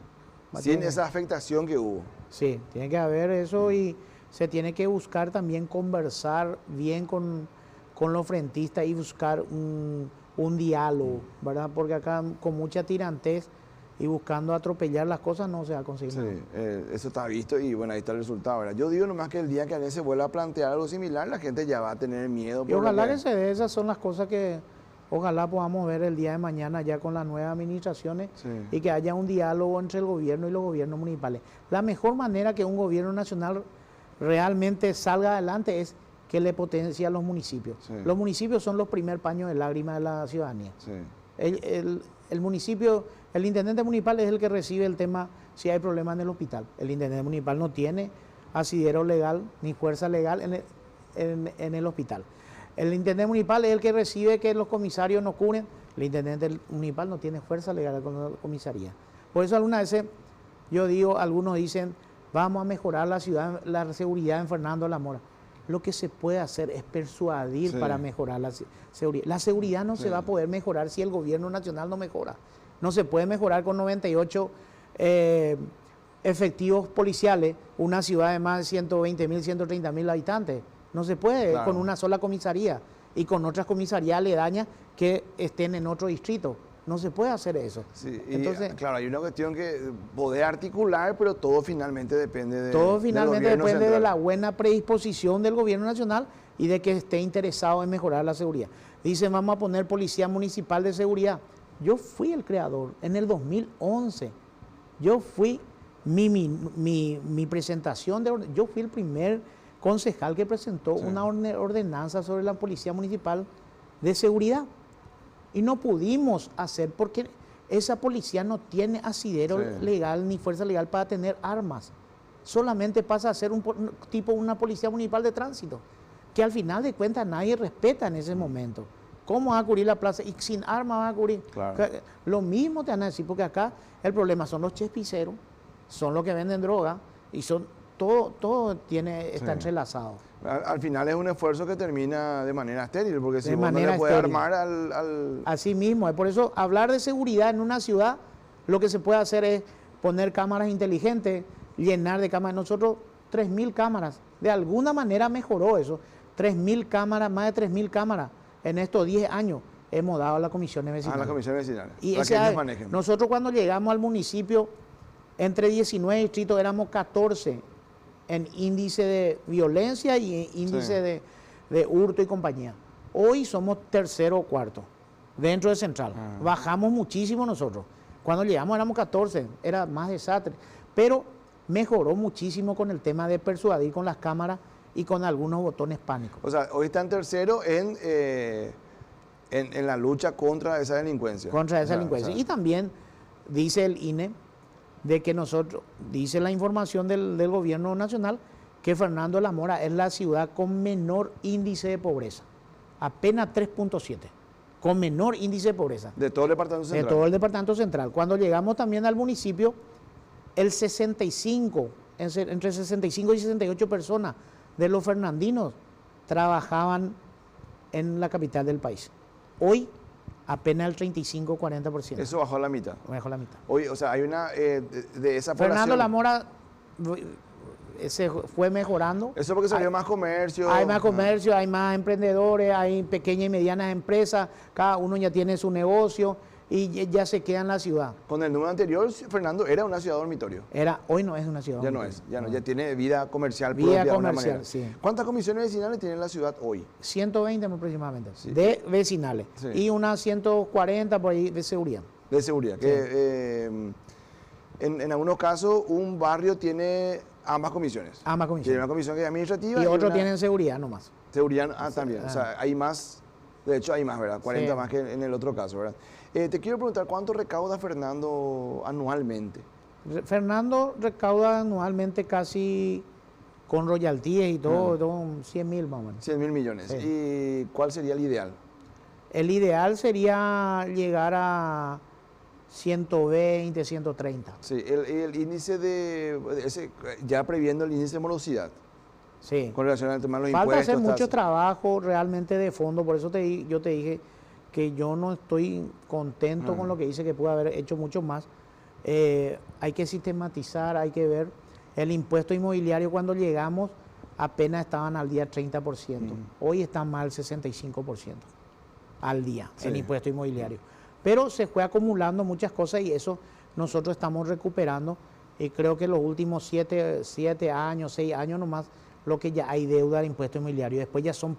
Sin esa afectación que hubo. Sí, tiene que haber eso y se tiene que buscar también conversar bien con los frentistas y buscar un diálogo, ¿verdad? Porque acá con mucha tirantez y buscando atropellar las cosas no se va a conseguir. Sí, eso está visto y bueno, ahí está el resultado, ¿verdad? Yo digo nomás que el día que ANES se vuelva a plantear algo similar, la gente ya va a tener miedo. Y ojalá que se dé, esas son las cosas que ojalá podamos ver el día de mañana ya con las nuevas administraciones y que haya un diálogo entre el gobierno y los gobiernos municipales. La mejor manera que un gobierno nacional realmente salga adelante es que le potencie a los municipios. Los municipios son los primer paños de lágrimas de la ciudadanía. El municipio, el intendente municipal es el que recibe el tema si hay problemas en el hospital. El intendente municipal no tiene asidero legal ni fuerza legal en el hospital. El intendente municipal es el que recibe que los comisarios no curen. El intendente municipal no tiene fuerza legal con la comisaría. Por eso algunas veces algunos dicen, vamos a mejorar la seguridad en Fernando Lamora. Lo que se puede hacer es persuadir para mejorar la seguridad. La seguridad no se va a poder mejorar si el gobierno nacional no mejora. No se puede mejorar con 98 efectivos policiales, una ciudad de más de 120.000, 130.000 habitantes. No se puede con una sola comisaría y con otras comisarías aledañas que estén en otro distrito. No se puede hacer eso. Sí, entonces, claro, hay una cuestión que poder articular, pero todo finalmente depende de la buena predisposición del gobierno nacional y de que esté interesado en mejorar la seguridad. Dicen, vamos a poner policía municipal de seguridad. Yo fui el creador en el 2011. Yo fui mi presentación yo fui el primer concejal que presentó una ordenanza sobre la policía municipal de seguridad. Y no pudimos hacer porque esa policía no tiene asidero legal ni fuerza legal para tener armas. Solamente pasa a ser una policía municipal de tránsito, que al final de cuentas nadie respeta en ese momento. ¿Cómo va a cubrir la plaza? Y sin armas va a cubrir. Lo mismo te van a decir, porque acá el problema son los chespiceros, son los que venden droga y son todo está entrelazado. Al final es un esfuerzo que termina de manera estéril, porque si uno le puede armar Así mismo, es por eso hablar de seguridad en una ciudad, lo que se puede hacer es poner cámaras inteligentes, llenar de cámaras. Nosotros 3.000 cámaras. De alguna manera mejoró eso. 3.000 cámaras, más de 3.000 cámaras en estos 10 años hemos dado a las comisiones vecinales. A las comisiones vecinales. Y para que ellos manejen. nosotros cuando llegamos al municipio, entre 19 distritos éramos 14 en índice de violencia y índice de hurto y compañía. Hoy somos tercero o cuarto dentro de Central. Bajamos muchísimo nosotros. Cuando llegamos éramos 14, era más desastre. Pero mejoró muchísimo con el tema de persuadir con las cámaras y con algunos botones pánicos. O sea, hoy están tercero en la lucha contra esa delincuencia. Contra esa delincuencia. Y también dice el INE de que nosotros, dice la información del gobierno nacional, que Fernando de la Mora es la ciudad con menor índice de pobreza. Apenas 3.7. Con menor índice de pobreza. De todo el departamento central. De todo el departamento central. Cuando llegamos también al municipio, el 65, entre 65 y 68 personas de los fernandinos trabajaban en la capital del país. Hoy, apenas el 35-40%. Eso bajó a la mitad. Bajó a la mitad. Hoy, o sea, hay una de esa Fernando población. La Mora se fue mejorando. Eso porque salió más comercio. Hay más comercio, hay más emprendedores, hay pequeñas y medianas empresas, cada uno ya tiene su negocio y ya se queda en la ciudad. Con el número anterior, Fernando era una ciudad dormitorio. Hoy no es una ciudad Ya dormitorio. no es, ya tiene vida comercial Vida propia de alguna comercial, manera. sí. ¿Cuántas comisiones vecinales tiene la ciudad hoy? 120 aproximadamente, Sí. de vecinales, Sí. y unas 140 por ahí de seguridad. De seguridad. Sí. Que en algunos casos un barrio tiene ambas comisiones. Ambas Tiene comisiones. una comisión que es administrativa Y otros una tienen seguridad nomás. seguridad también. O sea, hay más, de hecho hay más, ¿verdad? 40 Sí. más que en el otro caso, ¿verdad? Te quiero preguntar, ¿cuánto recauda Fernando anualmente? Fernando recauda anualmente casi con royalties y todo 100.000 más o menos. 100.000 millones. Sí. ¿Y cuál sería el ideal? El ideal sería llegar a 120, 130. Sí, el índice ya previendo el índice de morosidad, Sí. con relación al tema de los Falta impuestos. hacer mucho tasas. trabajo realmente de fondo, por eso yo te dije que yo no estoy contento con lo que hice, que pude haber hecho mucho más. Hay que sistematizar, hay que ver. El impuesto inmobiliario cuando llegamos apenas estaban al día 30%. Hoy están más al 65% al día el impuesto inmobiliario. Pero se fue acumulando muchas cosas y eso nosotros estamos recuperando. Y creo que los últimos 7 años, 6 años nomás, lo que ya hay deuda de impuesto inmobiliario. Después ya son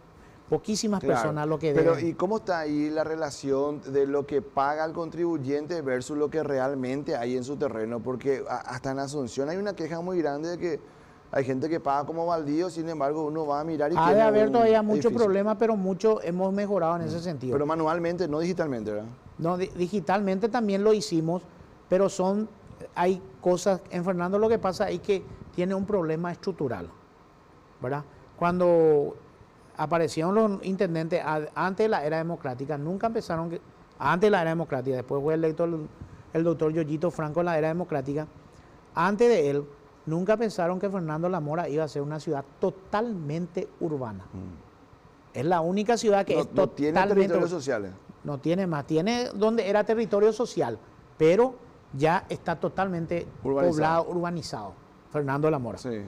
poquísimas Claro. personas lo que Pero, deben. ¿y cómo está ahí la relación de lo que paga el contribuyente versus lo que realmente hay en su terreno? Porque hasta en Asunción hay una queja muy grande de que hay gente que paga como baldío, sin embargo uno va a mirar y Ha de tiene haber un todavía muchos edificio. problemas, pero mucho hemos mejorado en ese sentido. Pero manualmente, no digitalmente, ¿verdad? No, digitalmente también lo hicimos, pero hay cosas, en Fernando lo que pasa es que tiene un problema estructural, ¿verdad? Cuando aparecieron los intendentes antes de la era democrática, nunca empezaron, antes de la era democrática, después fue electo el doctor Yoyito Franco en la era democrática, antes de él, nunca pensaron que Fernando La Mora iba a ser una ciudad totalmente urbana. Es la única ciudad que es No totalmente tiene territorios sociales. No tiene más, tiene donde era territorio social, pero ya está totalmente Urbanizado. poblado, urbanizado, Fernando de la Mora. Sí.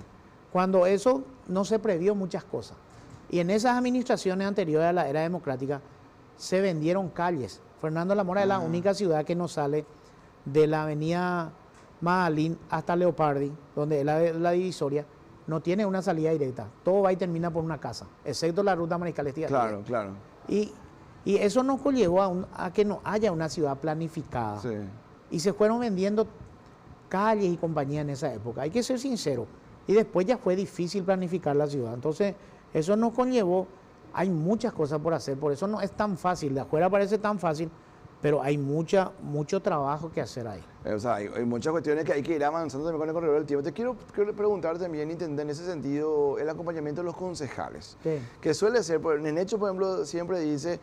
Cuando eso no se previó muchas cosas. Y en esas administraciones anteriores a la era democrática se vendieron calles. Fernando de la Mora es la única ciudad que no sale de la avenida Magalín hasta Leopardi, donde es la divisoria, no tiene una salida directa. Todo va y termina por una casa, excepto la ruta Mariscal Estigarribia. Claro, claro. Y eso nos conllevó a que no haya una ciudad planificada. Sí. Y se fueron vendiendo calles y compañías en esa época. Hay que ser sincero. Y después ya fue difícil planificar la ciudad. Entonces, eso nos conllevó, hay muchas cosas por hacer, por eso no es tan fácil. De afuera parece tan fácil, pero hay mucho trabajo que hacer ahí. O sea, hay muchas cuestiones que hay que ir avanzando también con el corredor del tiempo. Te quiero preguntar también, entender en ese sentido, el acompañamiento de los concejales. Sí. Que suele ser, en hecho, por ejemplo, siempre dice,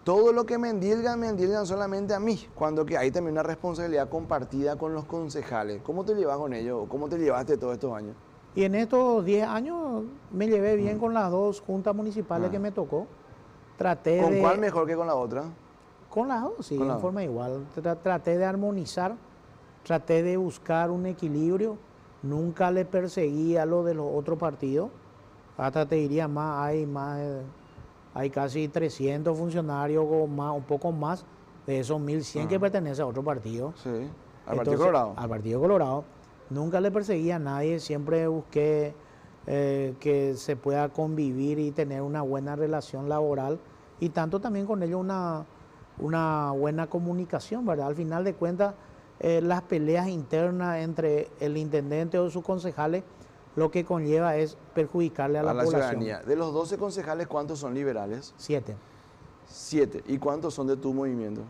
todo lo que me endilgan solamente a mí, cuando que hay también una responsabilidad compartida con los concejales. ¿Cómo te llevas con ellos? ¿Cómo te llevaste todos estos años? Y en estos 10 años me llevé bien con las dos juntas municipales que me tocó. ¿Con cuál mejor que con la otra? Con las dos, sí, Con la en dos. forma igual. Traté de armonizar, traté de buscar un equilibrio nunca le perseguía lo de los otros partidos. Hasta te diría hay casi 300 funcionarios o más, un poco más de esos 1.100 que pertenecen a otro partido. Sí, al Entonces, Partido Colorado. Al Partido Colorado. Nunca le perseguía a nadie, siempre busqué que se pueda convivir y tener una buena relación laboral y tanto también con ellos una buena comunicación, ¿verdad? Al final de cuentas, las peleas internas entre el intendente o sus concejales lo que conlleva es perjudicarle a la población. Ciudadanía. De los 12 concejales, ¿cuántos son liberales? 7. 7. ¿Y cuántos son de tu movimiento?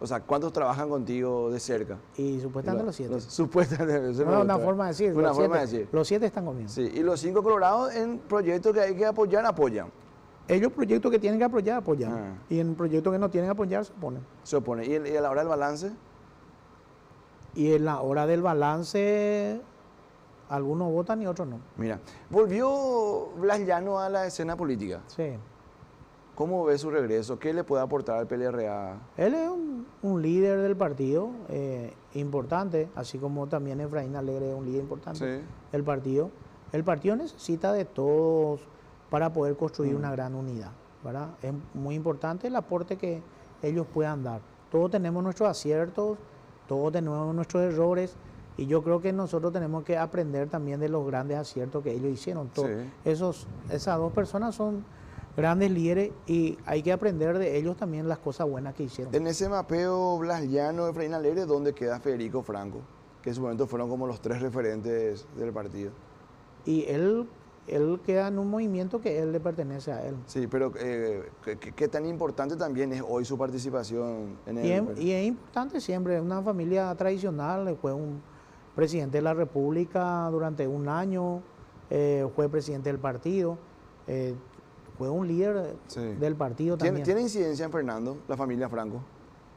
O sea, ¿cuántos trabajan contigo de cerca? Y supuestamente los 7. Supuestamente. No, una forma de decir. Una forma de decir. Los 7 están conmigo. Sí, y los 5 colorados en proyectos que hay que apoyar, apoyan. Ellos proyectos que tienen que apoyar, apoyan. Y en proyectos que no tienen que apoyar, se oponen. Se oponen. ¿Y a la hora del balance? Y en la hora del balance, algunos votan y otros no. Mira, volvió Blas Llano a la escena política. Sí. ¿Cómo ve su regreso? ¿Qué le puede aportar al PLRA? Él es un líder del partido importante, así como también Efraín Alegre es un líder importante del partido. El partido necesita de todos para poder construir una gran unidad, ¿verdad? Es muy importante el aporte que ellos puedan dar. Todos tenemos nuestros aciertos, todos tenemos nuestros errores, y yo creo que nosotros tenemos que aprender también de los grandes aciertos que ellos hicieron. Esas dos personas son grandes líderes y hay que aprender de ellos también las cosas buenas que hicieron. En ese mapeo Blas Llano, Efraín Alegre, ¿dónde queda Federico Franco? Que en su momento fueron como los 3 referentes del partido. Y él queda en un movimiento que él le pertenece a él. Sí, pero ¿qué tan importante también es hoy su participación en el... Y es importante siempre, una familia tradicional, fue un presidente de la República durante un año, fue presidente del partido, fue un líder del partido también. ¿Tiene incidencia en Fernando, la familia Franco?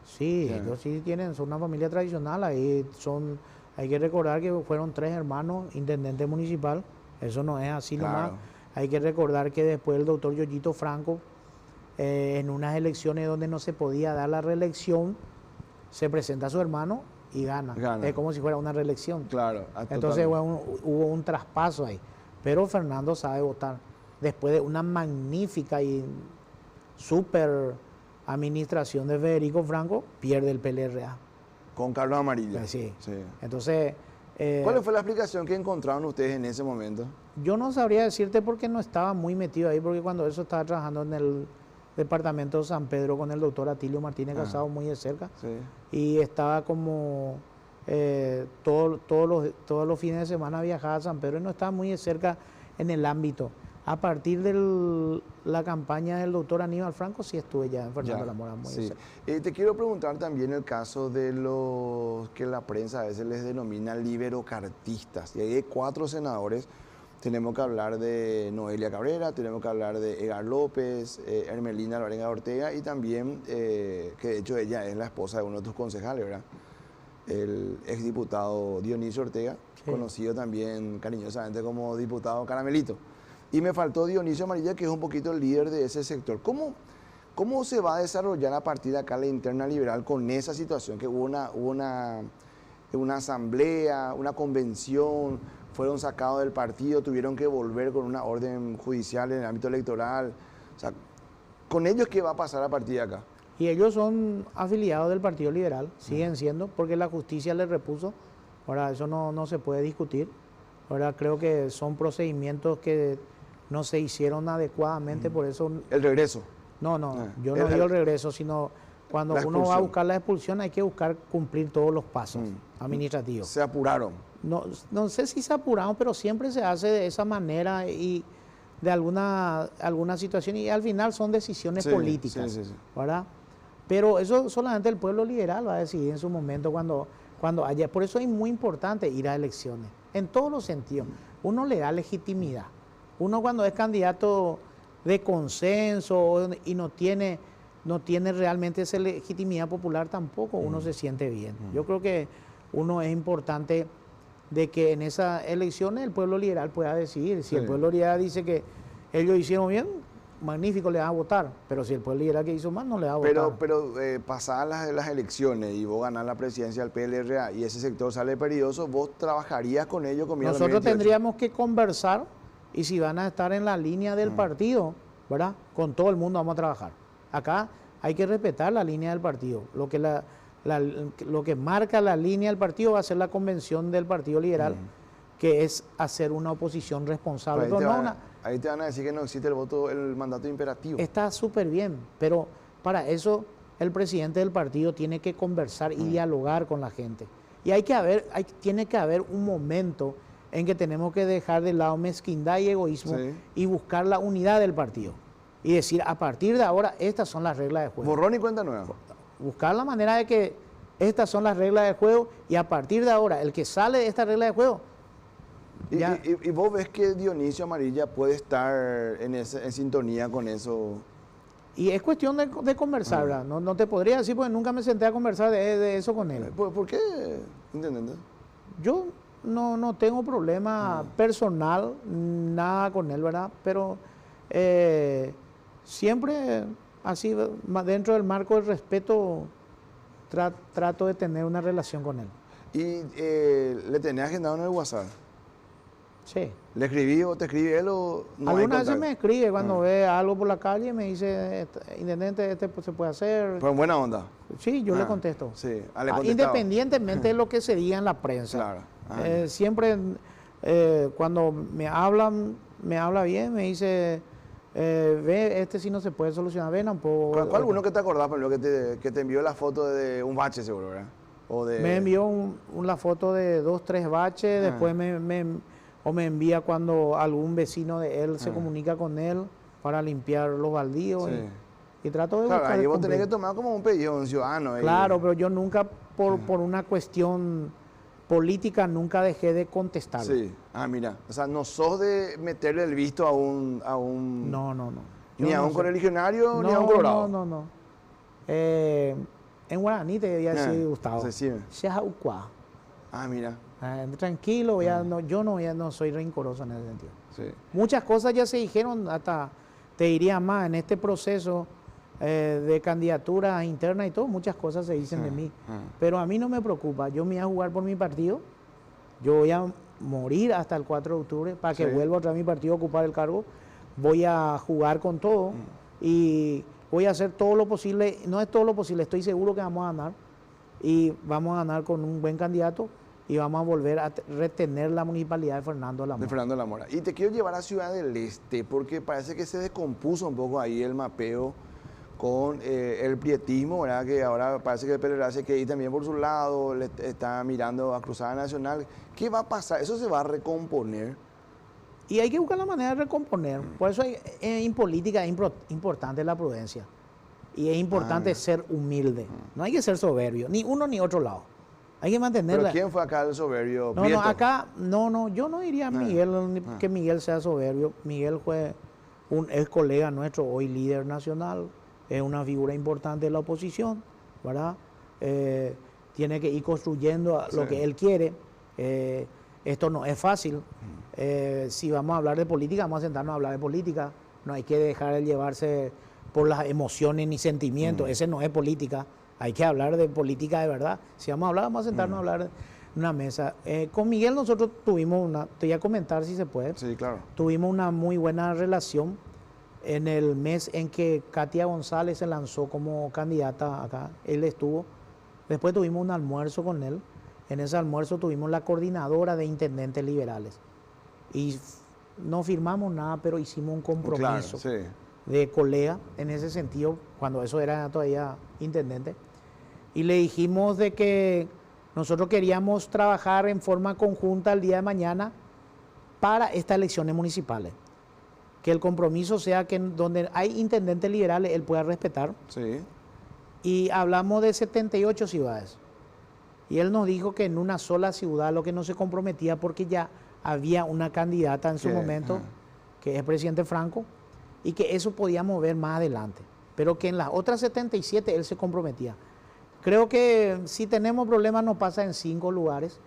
Sí, ellos sí son una familia tradicional, hay que recordar que fueron 3 hermanos, intendente municipal, eso no es así nomás. Hay que recordar que después el doctor Yoyito Franco, en unas elecciones donde no se podía dar la reelección, se presenta a su hermano y gana. Es como si fuera una reelección. Claro. Entonces hubo un traspaso ahí. Pero Fernando sabe votar. Después de una magnífica y súper administración de Federico Franco, pierde el PLRA. Con Carlos Amarilla. Sí. Entonces... ¿cuál fue la explicación que encontraron ustedes en ese momento? Yo no sabría decirte porque no estaba muy metido ahí, porque cuando eso estaba trabajando en el departamento de San Pedro con el doctor Atilio Martínez Casado muy de cerca. Y estaba como todos los fines de semana viajaba a San Pedro y no estaba muy de cerca en el ámbito. A partir de la campaña del doctor Aníbal Franco, sí estuve ya en Fernando La Mora muy de cerca. Te quiero preguntar también el caso de los que la prensa a veces les denomina liberocartistas. Y hay 4 senadores. Tenemos que hablar de Noelia Cabrera, tenemos que hablar de Edgar López, Hermelina Lorenga Ortega y también, que de hecho ella es la esposa de uno de tus concejales, ¿verdad? El exdiputado Dionisio Ortega, conocido también cariñosamente como diputado Caramelito. Y me faltó Dionisio Amarilla, que es un poquito el líder de ese sector. ¿Cómo se va a desarrollar a partir de acá la interna liberal con esa situación? Que hubo una asamblea, una convención, fueron sacados del partido, tuvieron que volver con una orden judicial en el ámbito electoral. O sea, ¿con ellos qué va a pasar a partir de acá? Y ellos son afiliados del Partido Liberal, siguen siendo, porque la justicia les repuso. Ahora, eso no se puede discutir. Ahora, creo que son procedimientos que no se hicieron adecuadamente, por eso... ¿El regreso? No, yo no digo el regreso, sino cuando uno va a buscar la expulsión hay que buscar cumplir todos los pasos administrativos. ¿Se apuraron? No sé si se apuraron, pero siempre se hace de esa manera y de alguna situación, y al final son decisiones políticas, ¿verdad? Pero eso solamente el pueblo liberal va a decidir en su momento cuando haya... Por eso es muy importante ir a elecciones, en todos los sentidos. Uno le da legitimidad. Uno cuando es candidato de consenso y no tiene realmente esa legitimidad popular, tampoco uno se siente bien. Yo creo que uno es importante de que en esas elecciones el pueblo liberal pueda decidir. Si el pueblo liberal dice que ellos hicieron bien, magnífico, le va a votar, pero si el pueblo liberal que hizo más, no le va a votar. Pero pasadas las elecciones y vos ganás la presidencia del PLRA y ese sector sale peligroso, ¿vos trabajarías con ellos? Nosotros tendríamos que conversar y si van a estar en la línea del partido, ¿verdad? Con todo el mundo vamos a trabajar. Acá hay que respetar la línea del partido. Lo que marca la línea del partido va a ser la convención del Partido Liberal, que es hacer una oposición responsable. Ahí te van a decir que no existe el mandato imperativo. Está súper bien, pero para eso el presidente del partido tiene que conversar y dialogar con la gente. Y tiene que haber un momento en que tenemos que dejar de lado mezquindad y egoísmo y buscar la unidad del partido. Y decir, a partir de ahora, estas son las reglas de juego. Borrón y cuenta nueva. Buscar la manera de que estas son las reglas de juego y a partir de ahora, el que sale de esta regla de juego... ¿Y vos ves que Dionisio Amarilla puede estar en sintonía con eso? Y es cuestión de conversar, ¿verdad? No te podría decir porque nunca me senté a conversar de eso con él. ¿Por qué, intendente? Yo no tengo problema personal, nada con él, ¿verdad? Pero siempre así, dentro del marco del respeto, trato de tener una relación con él. ¿Y le tenés agendado en el WhatsApp? Sí. ¿Le escribí o te escribe él o no? Algunas veces me escribe cuando ve algo por la calle y me dice, intendente, se puede hacer. Pero en buena onda. Sí, yo le contesto. Sí. Independientemente de lo que se diga en la prensa. Claro. Siempre cuando me habla bien, me dice, ve, sí no se puede solucionar, ven un poco. ¿Cuál uno que te acordás, por ejemplo, que te envió la foto de un bache seguro, verdad? Me envió la foto de 2, 3 baches, después me envía cuando algún vecino de él se comunica con él para limpiar los baldíos y trato de buscar. Ahí vos tenés que tomar como un pedido, un ciudadano. Claro, pero yo nunca, por una cuestión política, nunca dejé de contestar. Sí, mira, o sea, no sos de meterle el visto a un... No. Ni a un correligionario, ni a un colorado. No. En guaraní te había decir, Gustavo. Mira. Tranquilo, yo no soy rencoroso en ese sentido. Sí. Muchas cosas ya se dijeron, hasta te diría más, en este proceso de candidaturas internas y todo, muchas cosas se dicen de mí. Pero a mí no me preocupa, yo me voy a jugar por mi partido, yo voy a morir hasta el 4 de octubre para que vuelva otra vez mi partido a ocupar el cargo, voy a jugar con todo y voy a hacer todo lo posible, no es todo lo posible, estoy seguro que vamos a ganar y vamos a ganar con un buen candidato y vamos a volver a retener la municipalidad de Fernando de la Mora. De Fernando de la Mora. Y te quiero llevar a Ciudad del Este porque parece que se descompuso un poco ahí el mapeo con el prietismo, ¿verdad? Que ahora parece que el PLRA se quiere ir también por su lado, le está mirando a Cruzada Nacional. ¿Qué va a pasar? ¿Eso se va a recomponer? Y hay que buscar la manera de recomponer. Por eso en política es importante la prudencia. Y es importante ser humilde. No hay que ser soberbio, ni uno ni otro lado. Hay que mantenerla. ¿Pero quién fue acá el soberbio? No, acá, yo no diría a Miguel que Miguel sea soberbio. Miguel fue un ex colega nuestro, hoy líder nacional, es una figura importante de la oposición, ¿verdad? Tiene que ir construyendo lo que él quiere. Esto no es fácil. Si vamos a hablar de política, vamos a sentarnos a hablar de política. No hay que dejar de llevarse por las emociones ni sentimientos. Ese no es política. Hay que hablar de política de verdad. Si vamos a hablar, vamos a sentarnos a hablar de una mesa. Con Miguel nosotros tuvimos te voy a comentar si se puede. Sí, claro. Tuvimos una muy buena relación en el mes en que Katia González se lanzó como candidata acá. Él estuvo. Después tuvimos un almuerzo con él. En ese almuerzo tuvimos la coordinadora de intendentes liberales. Y no firmamos nada, pero hicimos un compromiso de colega en ese sentido, cuando eso era todavía intendente. Y le dijimos de que nosotros queríamos trabajar en forma conjunta el día de mañana para estas elecciones municipales. Que el compromiso sea que donde hay intendentes liberales, él pueda respetar. Sí. Y hablamos de 78 ciudades. Y él nos dijo que en una sola ciudad lo que no se comprometía porque ya había una candidata en su momento, que es el presidente Franco, y que eso podíamos ver más adelante. Pero que en las otras 77 él se comprometía. Creo que si tenemos problemas nos pasa en 5 lugares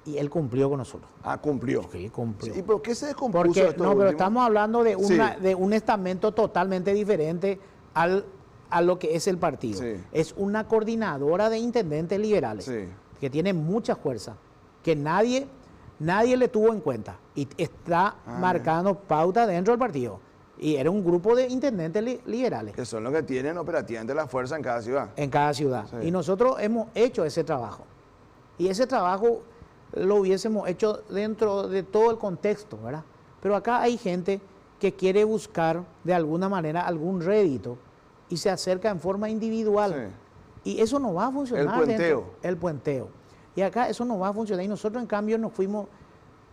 Y él cumplió con nosotros. Ah, cumplió. Sí, cumplió. ¿Y por qué se descompuso Porque, esto no, pero último? estamos hablando de, Sí. de un estamento totalmente diferente a lo que es el partido. Sí. Es una coordinadora de intendentes liberales Sí. que tiene mucha fuerza, que nadie le tuvo en cuenta y está marcando pauta dentro del partido. Y era un grupo de intendentes liberales Que son los que tienen operativamente la fuerza en cada ciudad. en cada ciudad. Sí. Y nosotros hemos hecho ese trabajo. Y ese trabajo lo hubiésemos hecho dentro de todo el contexto, ¿verdad? Pero acá hay gente que quiere buscar de alguna manera algún rédito y se acerca en forma individual. Sí. Y eso no va a funcionar. El puenteo. El puenteo. Y acá eso no va a funcionar. Y nosotros, en cambio, nos fuimos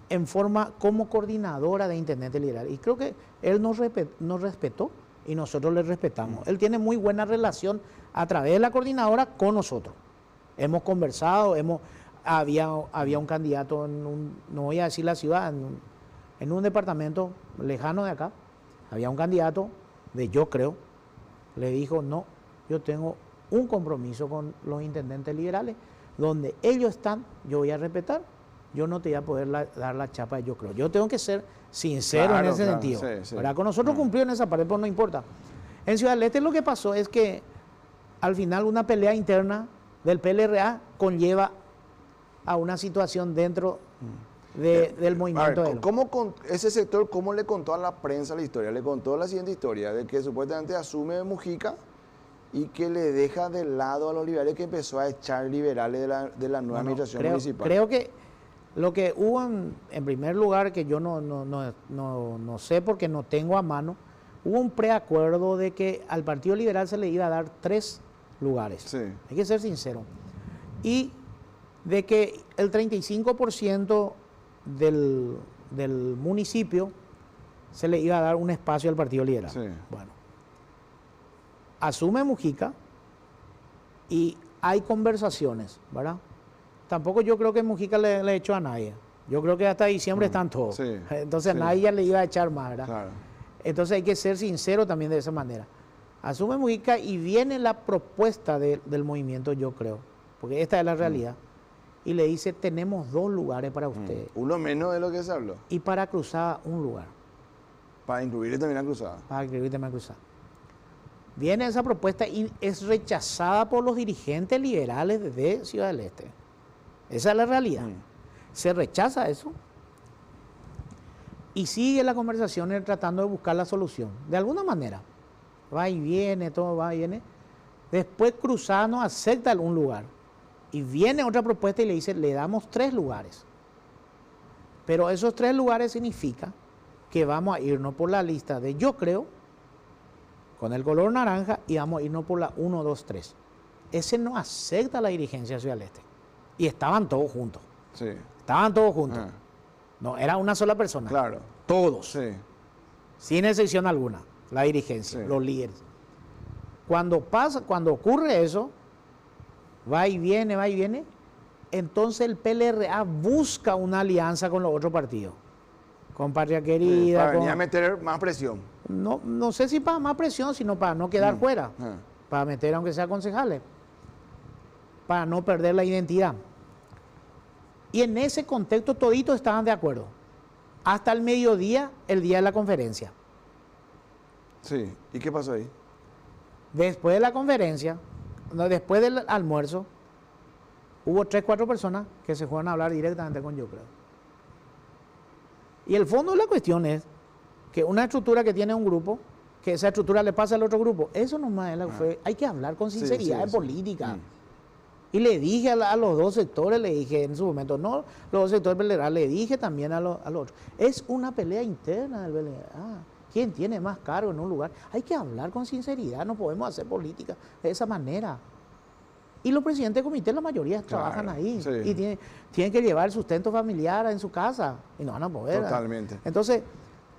en forma como coordinadora de intendente liberal. Y creo que él nos respetó y nosotros le respetamos. Él tiene muy buena relación a través de la coordinadora con nosotros. Hemos conversado, había un candidato no voy a decir la ciudad, en un departamento lejano de acá, había un candidato de Yo Creo, le dijo, no, yo tengo un compromiso con los intendentes liberales, donde ellos están, yo voy a respetar, yo no te voy a poder dar la chapa de Yo Creo. Yo tengo que ser sincero Claro, en ese claro, sentido. sí, sí. ¿Verdad? Con nosotros cumplió en esa parte, pero no importa. En Ciudad del Este lo que pasó es que al final una pelea interna del PLRA conlleva a una situación dentro del A movimiento. ver, ese sector, ¿cómo le contó a la prensa la historia? Le contó la siguiente historia, de que supuestamente asume Mujica y que le deja de lado a los liberales, que empezó a echar liberales de la nueva administración municipal. Creo que lo que hubo en primer lugar, que yo no sé porque no tengo a mano, hubo un preacuerdo de que al Partido Liberal se le iba a dar 3 lugares. Sí. Hay que ser sincero. Y de que el 35% del municipio se le iba a dar un espacio al Partido Liberal. Sí. Bueno, asume Mujica y hay conversaciones, ¿verdad? Tampoco yo creo que Mujica le echó a nadie. Yo creo que hasta diciembre están todos. Sí. Entonces Sí. nadie ya le iba a echar más, ¿verdad? Claro. Entonces hay que ser sincero también de esa manera. Asume Mujica y viene la propuesta del movimiento, yo creo, porque esta es la realidad, y le dice, tenemos 2 lugares para ustedes. Uno menos de lo que se habló, Y para Cruzada, un lugar. para incluir también a Cruzada. Para inscribirte en Cruzada. Viene esa propuesta y es rechazada por los dirigentes liberales de Ciudad del Este. Esa es la realidad. Se rechaza eso y sigue la conversación tratando de buscar la solución. De alguna manera. Va y viene, todo va y viene. Después Cruzada no acepta un lugar. Y viene otra propuesta y le dice, le damos 3 lugares. Pero esos 3 lugares significa que vamos a irnos por la lista de Yo Creo, con el color naranja, y vamos a irnos por la 1, 2, 3. Ese no acepta la dirigencia de Ciudad del Este. Y estaban todos juntos. Sí. Estaban todos juntos. No, era una sola persona. Claro. Todos. Sí. Sin excepción alguna. La dirigencia, Sí. los líderes. Cuando ocurre eso, va y viene, entonces el PLRA busca una alianza con los otros partidos. Con Patria Querida. Para venir a meter más presión. No sé si para más presión, sino para no quedar fuera. Para meter, aunque sea concejales. Para no perder la identidad. Y en ese contexto toditos estaban de acuerdo. Hasta el mediodía, el día de la conferencia. Sí. ¿Y qué pasó ahí? Después de la conferencia, después del almuerzo, hubo 3, 4 personas que se fueron a hablar directamente con Yo Creo. Y el fondo de la cuestión es que una estructura que tiene un grupo, que esa estructura le pasa al otro grupo, eso nomás es lo que fue. Hay que hablar con sinceridad en política. Y le dije a los 2 sectores, le dije en su momento, no, los 2 sectores pelearán, le dije también a los otros. Es una pelea interna del PLRA. ¿Quién tiene más cargo en un lugar? Hay que hablar con sinceridad, no podemos hacer política de esa manera. Y los presidentes de comité, la mayoría trabajan ahí. Sí. Y tienen que llevar el sustento familiar en su casa. Y no van a poder. Totalmente. Entonces,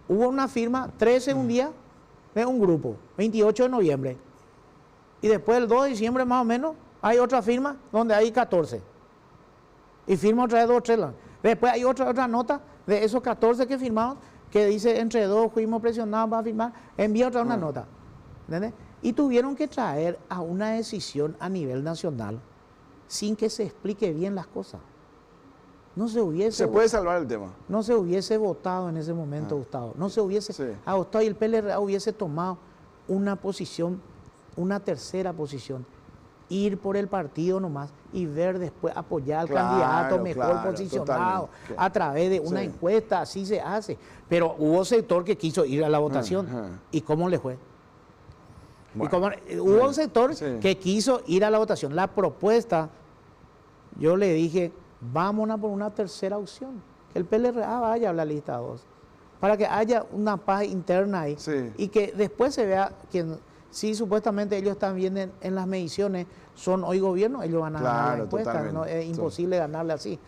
hubo una firma, 13 un día, de un grupo, 28 de noviembre. Y después el 2 de diciembre más o menos, hay otra firma donde hay 14. Y firma otra vez 2 o 3. Después hay otra nota de esos 14 que firmaron, que dice, entre 2 fuimos presionados para firmar, envía otra una nota. ¿Entendés? Y tuvieron que traer a una decisión a nivel nacional sin que se explique bien las cosas. no se hubiese... Se puede salvar el tema. No se hubiese votado en ese momento, Gustavo. No se hubiese votado y el PLRA hubiese tomado una posición, una tercera posición. Ir por el partido nomás y ver después apoyar al candidato mejor posicionado a través de una encuesta, así se hace. Pero hubo sector que quiso ir a la votación. ¿Y cómo le fue? Bueno, hubo un sector que quiso ir a la votación. La propuesta, yo le dije, vámonos por una tercera opción. Que el PLRA vaya a la lista 2. Para que haya una paz interna ahí. Y que después se vea que si supuestamente ellos están bien en las mediciones, son hoy gobierno, ellos van a ganar la encuesta. No, es imposible ganarle así.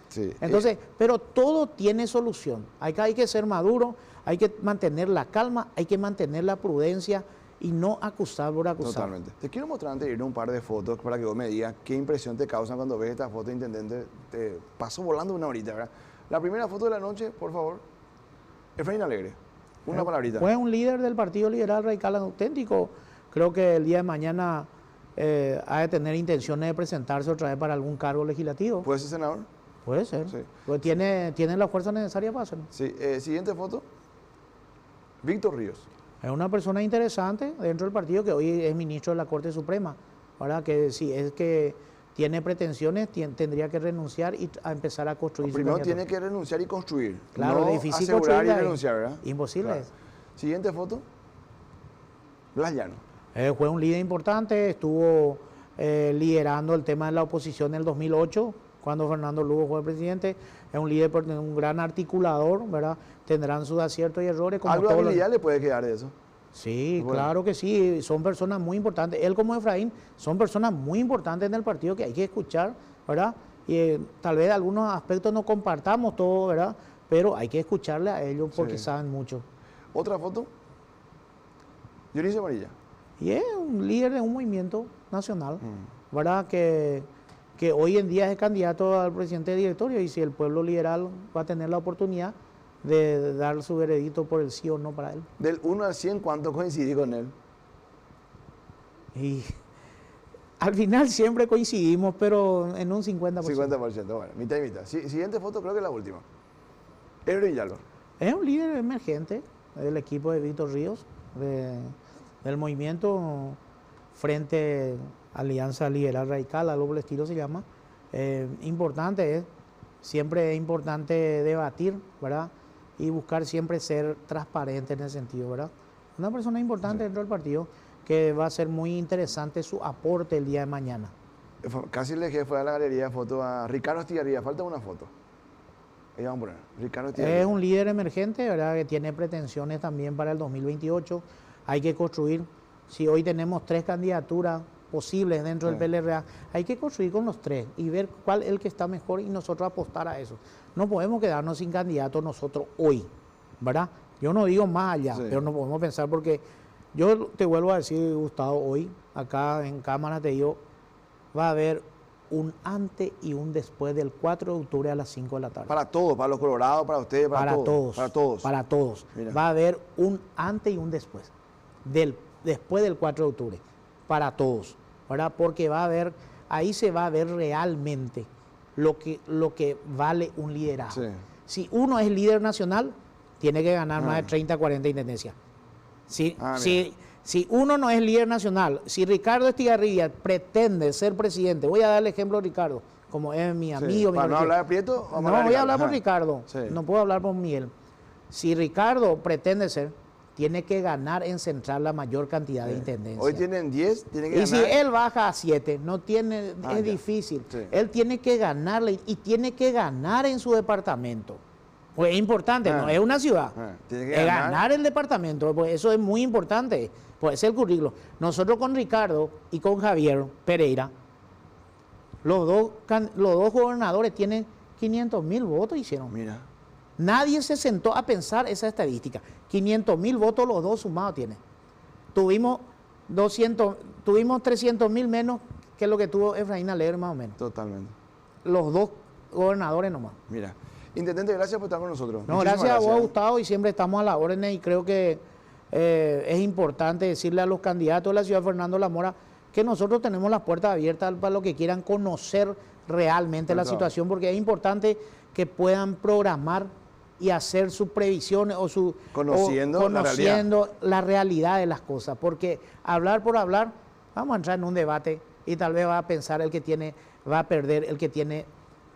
Entonces, pero todo tiene solución. Hay que ser maduro, hay que mantener la calma, hay que mantener la prudencia y no acusar por acusar. Totalmente. Te quiero mostrar antes de ir un par de fotos para que vos me digas qué impresión te causan cuando ves esta foto, intendente. Te pasó volando una horita, ¿verdad? La primera foto de la noche, por favor. Efraín Alegre, una palabrita. Fue un líder del Partido Liberal Radical Auténtico. Creo que el día de mañana ha de tener intenciones de presentarse otra vez para algún cargo legislativo. ¿Puede ser senador? Puede ser. Pues tiene la fuerza necesaria para hacerlo. Sí. Siguiente foto. Víctor Ríos. Es una persona interesante dentro del partido que hoy es ministro de la Corte Suprema. Ahora que si es que tiene pretensiones, tendría que renunciar y a empezar a construir. Primero tiene que renunciar y construir. Claro, no difícil asegurar construir y renunciar, ¿verdad? Imposible. Claro. Siguiente foto. Blas Llano. Fue un líder importante, estuvo liderando el tema de la oposición en el 2008, cuando Fernando Lugo fue presidente. Es un líder, un gran articulador, ¿verdad? Tendrán sus aciertos y errores. Como ¿Algo de habilidad le puede quedar de eso? Sí, bueno. Claro que sí, son personas muy importantes. Él como Efraín son personas muy importantes en el partido que hay que escuchar, ¿verdad? Y tal vez algunos aspectos no compartamos todo, ¿verdad? Pero hay que escucharle a ellos porque saben mucho. ¿Otra foto? Dionisio Amarilla. Y es un líder de un movimiento nacional, ¿verdad? Que hoy en día es candidato al presidente de directorio y si el pueblo liberal va a tener la oportunidad de dar su veredicto por el sí o no para él. Del 1 al 100, ¿cuánto coincidí con él? Y al final siempre coincidimos, pero en un 50%. 50%, bueno, mitad y mitad. Siguiente foto, creo que es la última. Ebre Villalba. Es un líder emergente del equipo de Víctor Ríos, del movimiento Frente Alianza Liberal Radical, algo por el estilo se llama. Importante siempre es importante debatir, ¿verdad? Y buscar siempre ser transparente en ese sentido, ¿verdad? Una persona importante dentro del partido que va a ser muy interesante su aporte el día de mañana. Casi le dejé fuera de la galería foto a Ricardo Estigarribia, falta una foto. Ahí vamos a poner, Ricardo Estigarribia. Es un líder emergente, ¿verdad? Que tiene pretensiones también para el 2028. Hay que construir, si hoy tenemos 3 candidaturas posibles dentro del PLRA, hay que construir con los 3 y ver cuál es el que está mejor y nosotros apostar a eso. No podemos quedarnos sin candidatos nosotros hoy, ¿verdad? Yo no digo más allá, pero no podemos pensar porque yo te vuelvo a decir, Gustavo, hoy acá en cámara te digo, va a haber un antes y un después del 4 de octubre a las 5 de la tarde. Para todos, para los colorados, para ustedes, para todos. Para todos. Para todos. Mira. Va a haber un antes y un después. Después del 4 de octubre. Para todos. ¿Verdad? Porque va a haber, ahí se va a ver realmente lo que vale un liderazgo. Sí. Si uno es líder nacional, tiene que ganar más de 30, 40 intendencias. Si uno no es líder nacional, si Ricardo Estigarribia pretende ser presidente, voy a dar el ejemplo de Ricardo, como es mi amigo. ¿Para no hablar de Prieto? No, voy a hablar por Ricardo, no puedo hablar por Miguel. Si Ricardo pretende ser, tiene que ganar en Central la mayor cantidad de intendencias. Hoy tienen 10, tiene que ganar. Y si él baja a 7, no tiene, es difícil. Él tiene que ganarle y tiene que ganar en su departamento. Pues es importante, no es una ciudad. Tiene que ganar el departamento, pues eso es muy importante. Pues es el currículo. Nosotros con Ricardo y con Javier Pereira, los dos gobernadores tienen 500.000 votos hicieron. Mira. Nadie se sentó a pensar esa estadística. 500.000 votos los dos sumados tienen. Tuvimos 300.000 menos que lo que tuvo Efraín Alegre más o menos. Totalmente. Los dos gobernadores nomás. Mira. Intendente, gracias por estar con nosotros. No, gracias a vos, Gustavo, y siempre estamos a la orden y creo que es importante decirle a los candidatos de la ciudad Fernando Lamora que nosotros tenemos las puertas abiertas para los que quieran conocer realmente la situación, porque es importante que puedan programar y hacer sus previsiones o conociendo la realidad de las cosas, porque hablar por hablar, vamos a entrar en un debate y tal vez va a pensar va a perder el que tiene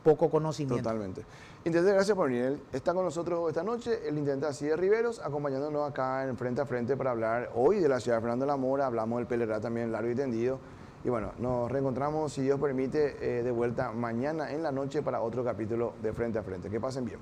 poco conocimiento. Totalmente. Intendente, gracias por venir. Está con nosotros esta noche el intendente Alcides Riveros, acompañándonos acá en Frente a Frente para hablar hoy de la ciudad de Fernando La Mora. Hablamos del PLRA también largo y tendido. Y bueno, nos reencontramos, si Dios permite, de vuelta mañana en la noche para otro capítulo de Frente a Frente. Que pasen bien.